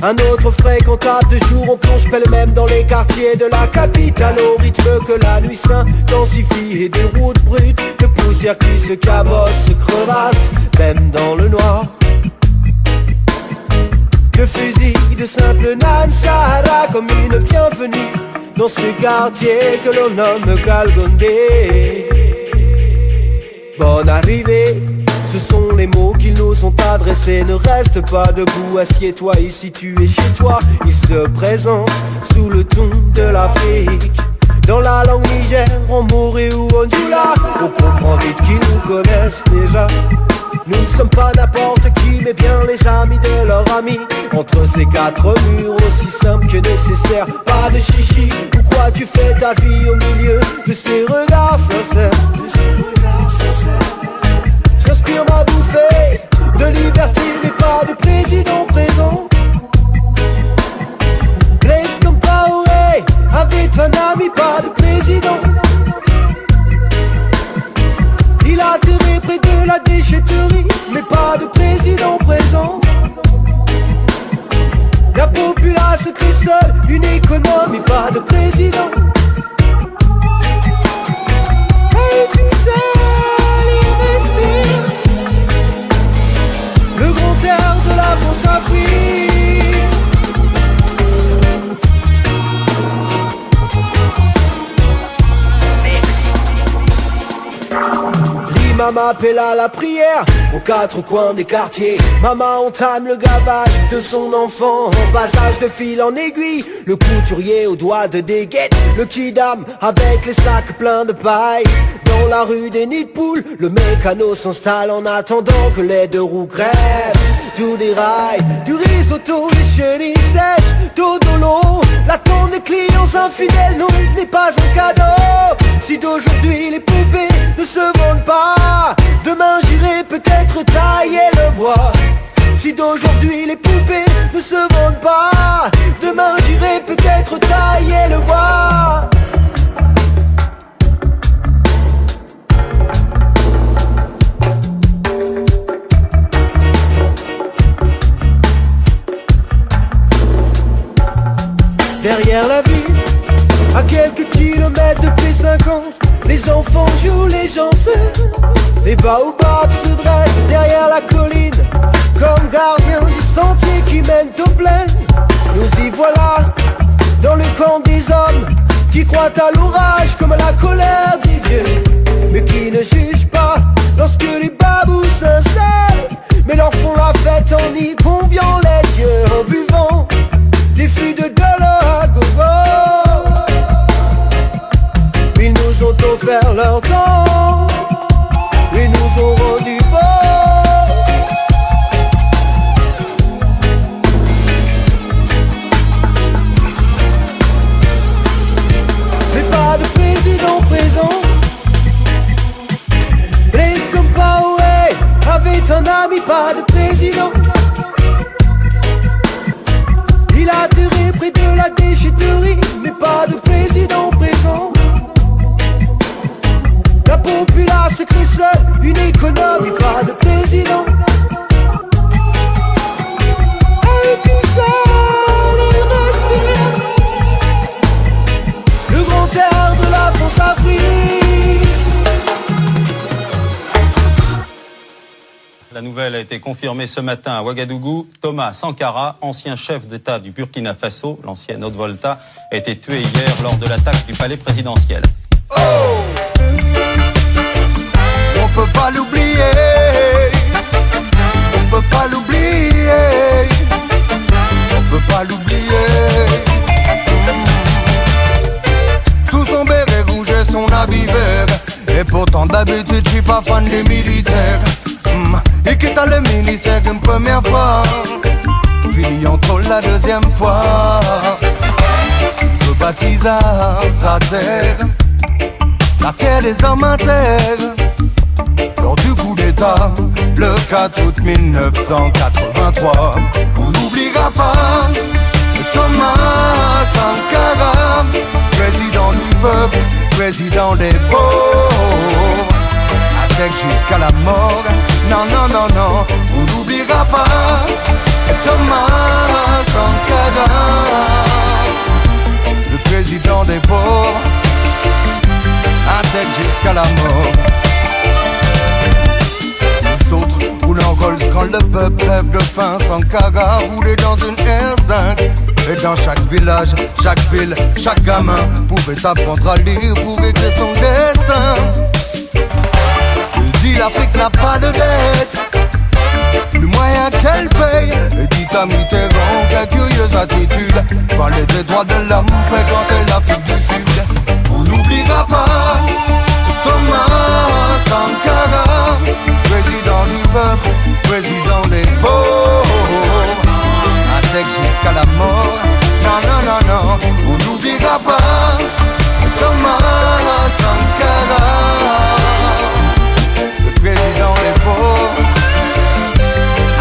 un autre fréquentable de jour. On plonge pêle-même dans les quartiers de la capitale, au rythme que la nuit s'intensifie et des routes brutes de poussière qui se cabossent, se crevassent, même dans le noir. De fusils, de simples Nansara, comme une bienvenue dans ce quartier que l'on nomme Galgondé. Bonne arrivée, ce sont les mots qu'ils nous ont adressés. Ne reste pas debout, assieds-toi ici, tu es chez toi. Il se présente sous le ton de l'Afrique, dans la langue Niger, en Moré ou en Djoula. On comprend vite qu'ils nous connaissent déjà. Nous ne sommes pas n'importe qui, mais bien les amis de leurs amis. Entre ces quatre murs, aussi simple que nécessaire. Pas de chichi, ou quoi tu fais ta vie au milieu de ces regards sincères. J'inspire ma bouffée de liberté, mais pas de président présent. Blaise Compaoré avait un ami, pas de président. Il a atterri près de la déchetterie, mais pas de président présent. La populace crie seule, une économie, pas de président. Et tout seul, il respire le grand air de la France-Afrique. Maman appelle à la prière aux quatre coins des quartiers. Maman entame le gavage de son enfant en passage de fil en aiguille. Le couturier aux doigts de dégaine, le kidam avec les sacs pleins de paille. Dans la rue des nids de poules, le mécano s'installe en attendant que les deux roues crèvent. Tout déraille, du risotto, les chenilles sèches, tout de l'eau. L'attente des clients infidèles, non, n'est pas un cadeau. Si d'aujourd'hui les poupées ne se vendent pas, demain j'irai peut-être tailler le bois. Si d'aujourd'hui les poupées ne se vendent pas, demain j'irai peut-être tailler derrière la ville, à quelques kilomètres de P50, les enfants jouent, les gens s'aiment. Les baobabs se dressent derrière la colline, comme gardiens du sentier qui mène aux plaines. Nous y voilà, dans le camp des hommes, qui croient à l'orage comme à la colère des vieux, mais qui ne jugent pas lorsque les babous s'installent, mais leur font la fête en y conviant les yeux, en buvant des fûts de dollars à gogo. Ils nous ont offert leur temps, ils nous ont rendu beau. Mais pas de président présent. Blaise Compaoré avait un ami, pas de président. Il a atterri près de la déchetterie, mais pas de président présent. La populace crée seule une économie, pas de président. Et tout seul, il respire le grand air de la France-Afrique. La nouvelle a été confirmée ce matin à Ouagadougou. Thomas Sankara, ancien chef d'État du Burkina Faso, l'ancienne Haute-Volta, a été tué hier lors de l'attaque du palais présidentiel. Oh, on peut pas l'oublier, on peut pas l'oublier, on peut pas l'oublier. Sous son béret rouge et son habit vert, et pourtant d'habitude je suis pas fan des militaires. Il quitta le ministère une première fois, fini en tôle la deuxième fois. Rebaptisa sa terre, la terre des hommes à terre. Lors du coup d'état, le 4 août 1983, on n'oubliera pas Thomas Sankara, président du peuple, président des pauvres. Avec jusqu'à la mort, non, non, non, non, on n'oubliera pas Thomas Sankara, le président des pauvres, avec jusqu'à la mort. Nous autres, roulons en Rolls quand le peuple rêve de faim. Sankara roulait dans une R5, et dans chaque village, chaque ville, chaque gamin pouvait apprendre à lire pour écrire son destin. Il dit l'Afrique n'a pas de dette, le moyen qu'elle paye. Et dit à Mitterrand, quelle curieuse attitude, parler des droits de l'homme, fréquenter l'Afrique du Sud. On n'oubliera pas Thomas Sankara, président du peuple, président des pauvres, avec jusqu'à la mort. Non, non, non, non, on n'oubliera pas Thomas Sankara, le président des pauvres,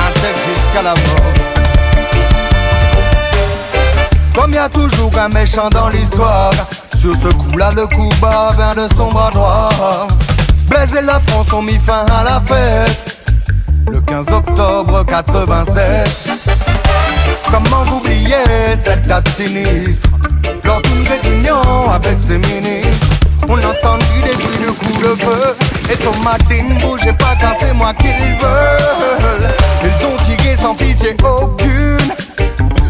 intègre jusqu'à la mort. Comme y a toujours un méchant dans l'histoire, sur ce coup-là le coup bas vient de son bras droit. Blaise et la France ont mis fin à la fête le 15 octobre 87. Comment oublier cette date sinistre? Lors d'une réunion avec ses ministres, on entendit des bruits de coups de feu, et Thomasine bougeait pas quand c'est moi qu'ils veulent. Ils ont tiré sans pitié aucune,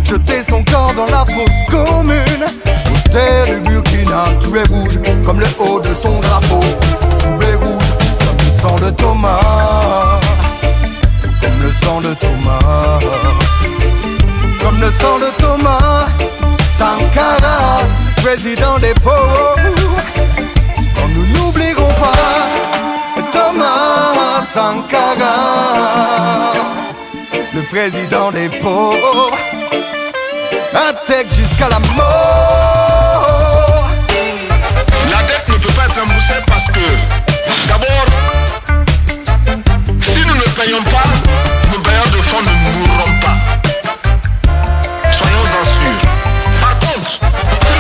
jeté son corps dans la fosse commune. Aux terres du Burkina, tout est rouge comme le haut de ton drapeau. Tout est rouge comme le sang de Thomas, comme le sang de Thomas, comme le sang de Thomas Sankara, président des pauvres. Quand nous n'oublierons pas Thomas Sankara, le président des pauvres, intègre jusqu'à la mort. La dette ne peut pas être remboursée parce que, d'abord, si nous ne payons pas, nos bailleurs de fonds ne mourront pas. Soyons-en sûrs. Par contre, si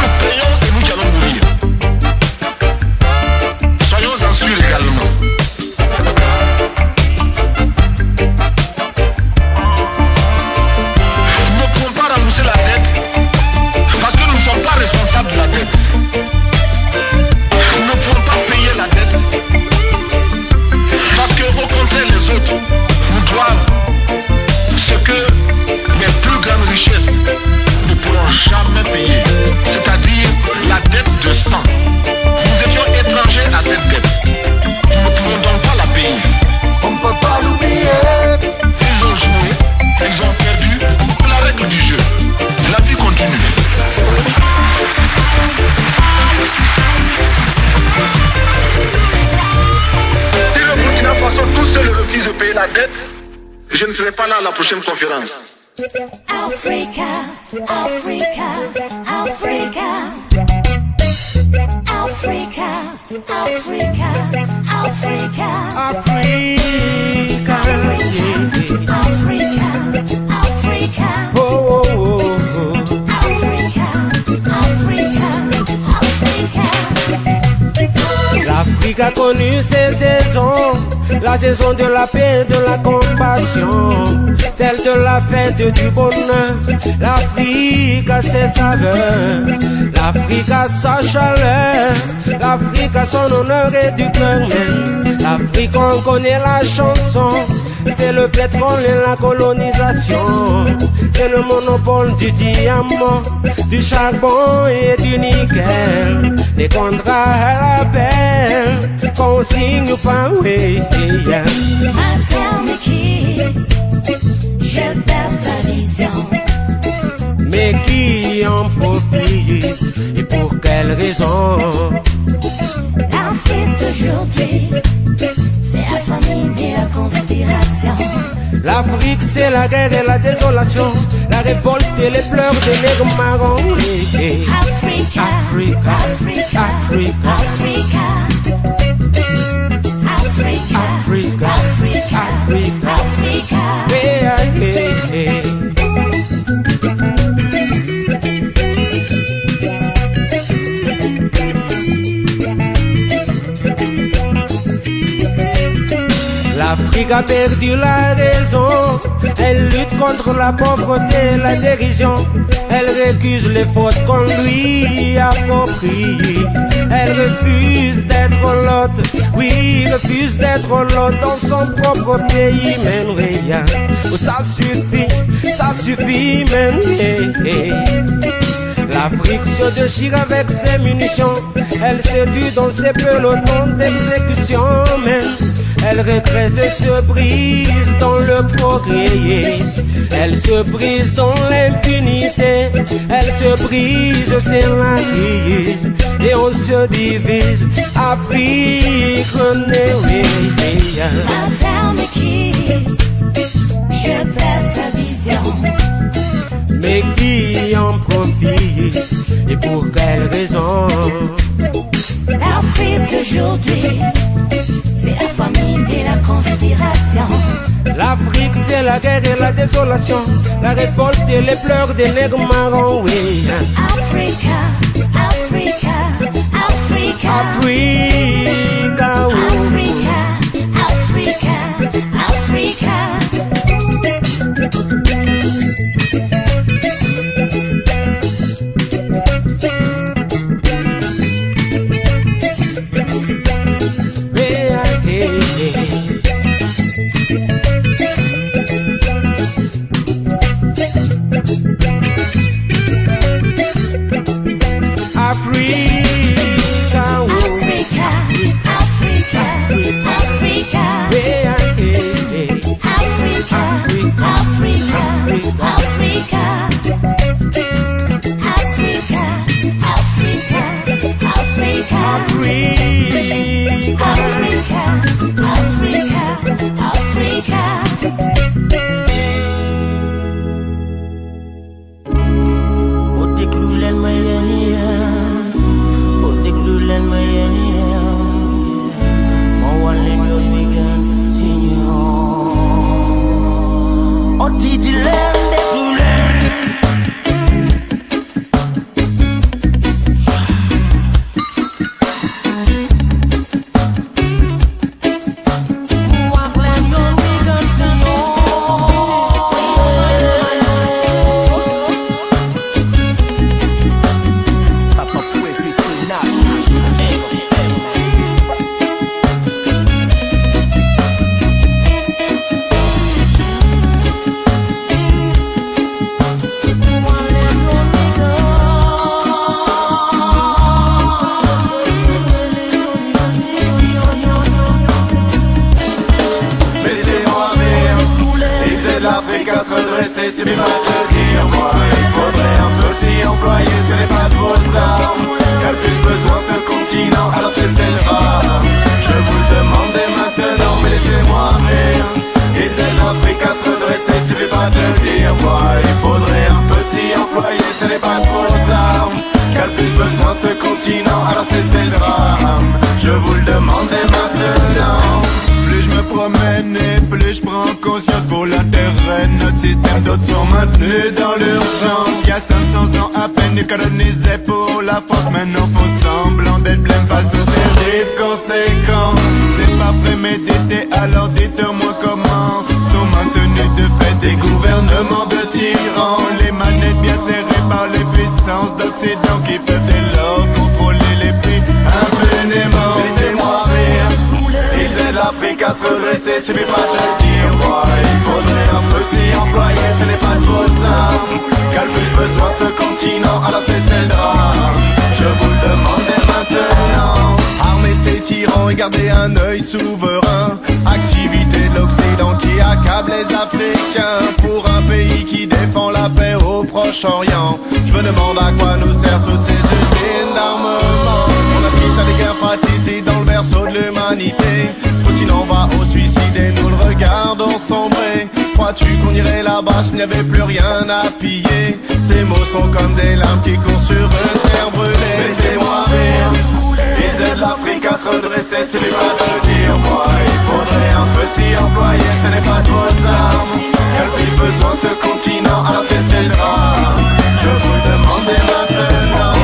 nous payons, c'est nous qui allons mourir. Soyons-en sûrs également. Nous ne pouvons pas rembourser la dette parce que nous ne sommes je ne serai pas là à la prochaine conférence. Africa, Africa, Africa. Africa, Africa, Africa. Africa, Africa, Africa. Oh, oh, oh, oh. Africa, Africa, Africa. L'Afrique a connu ses saisons, la saison de la paix et de la compassion, celle de la fête et du bonheur. L'Afrique a ses saveurs, l'Afrique a sa chaleur, l'Afrique a son honneur et du cœur même. L'Afrique, on connaît la chanson, c'est le pétrole et la colonisation, c'est le monopole du diamant, du charbon et du nickel, des contrats à la belle, qu'on signe pas, oui. Materne Kids, je perds sa vision. Mais qui en profite et pour quelle raison? L'Afrique aujourd'hui, c'est la famine et la conspiration. L'Afrique c'est la guerre et la désolation, la révolte et les pleurs des nègres marrons. Africa, Africa, Africa, Africa, Africa. Africa, Africa, Africa, Africa, Africa. Hey, hey, hey. L'Afrique a perdu la raison, elle lutte contre la pauvreté et la dérision, elle récuse les fautes qu'on lui approprie, elle refuse d'être l'hôte, oui, refuse d'être l'hôte dans son propre pays, mais rien, ça suffit, même. L'Afrique se déchire avec ses munitions, elle se tue dans ses pelotons d'exécution, même. Elle régresse et se brise dans le progrès. Elle se brise dans l'impunité. Elle se brise, c'est la crise. Et on se divise. Afrique, Materne Kids, je perds sa vision. mais qui en profite et pour quelle raison? L'Afrique d'aujourd'hui, c'est la famine et la conspiration. L'Afrique c'est la guerre et la désolation, la révolte et les pleurs des nègres marrons, oui. Africa, Africa, Africa. Africa, oh. Africa, Africa, Africa. C'est sublime à te dire, moi il faudrait un peu s'y employer, ce n'est pas de vos armes qu'a le plus besoin ce continent, alors c'est celle-là. Je vous le demandais maintenant, mais laissez-moi rire. Et c'est l'Afrique à se besoin ce continent, alors c'est le drame. Je vous le demande dès maintenant. Plus je me promène et plus je prends conscience pour l'intérêt de notre système. D'autres sont maintenus dans l'urgence. Il y a 500 ans à peine colonisés pour la France. Maintenant font semblant d'être blême face aux terribles conséquences. C'est pas prémédité, alors dites-moi comment sont maintenus de fait des gouvernements de tyrans. Les manettes bien serrées par les puissances d'Occident qui peuvent dès lors contrôler les prix impunément. Laissez-moi rire. Ils aident l'Afrique à se redresser, suffit pas de le dire. Ouais, il faudrait un peu s'y employer, ce n'est pas de vos armes. Qu'a le plus besoin ce continent, alors c'est le drame. Je vous le demande dès maintenant. Armer ces tyrans et garder un œil souverain. Activité de l'Occident qui accable les Africains. Pour un pays qui défend la paix au Proche-Orient, je me demande à quoi nous servent toutes ces usines d'armement. On assiste à des guerres fratricides dans le berceau de l'humanité. Ce continent va au suicide et nous le regardons sombrer. Crois-tu qu'on irait là-bas, s'il n'y avait plus rien à piller? Ces mots sont comme des larmes qui courent sur une terre brûlée. Laissez-moi rire. Ils aident l'Afrique à se redresser, ce n'est pas de le dire. Moi, il faudrait un peu s'y employer, ce n'est pas de vos armes. Qu'a plus besoin ce continent, alors c'est le drame. Je vous le demande dès maintenant.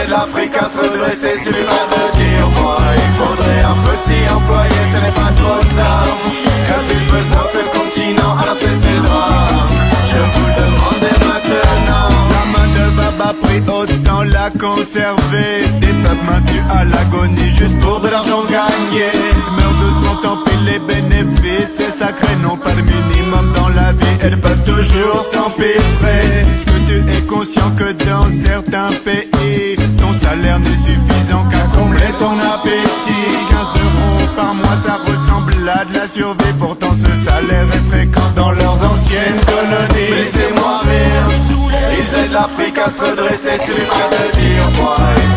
L'Afrique à se redresser, c'est le pas de dire. Moi, il faudrait un peu s'y employer, ce n'est pas de vos armes. Qu'a plus besoin ce continent, alors c'est le drame. Je vous le demande dès maintenant. La main d'œuvre a pris autant la conserver. Des peuples maintenus à l'agonie juste pour de l'argent gagné. Meurent doucement, tant pis les bénéfices. C'est sacré, non pas le minimum dans la vie. Elles peuvent toujours s'empiffrer. Est-ce que tu es conscient que dans certains pays ton salaire n'est suffisant qu'à combler ton appétit? 15 € par mois, ça ressemble à de la survie. Pourtant ce salaire est fréquent dans leurs anciennes colonies. Laissez-moi rire. Ils aident l'Afrique à se redresser, c'est pas de dire. Moi, il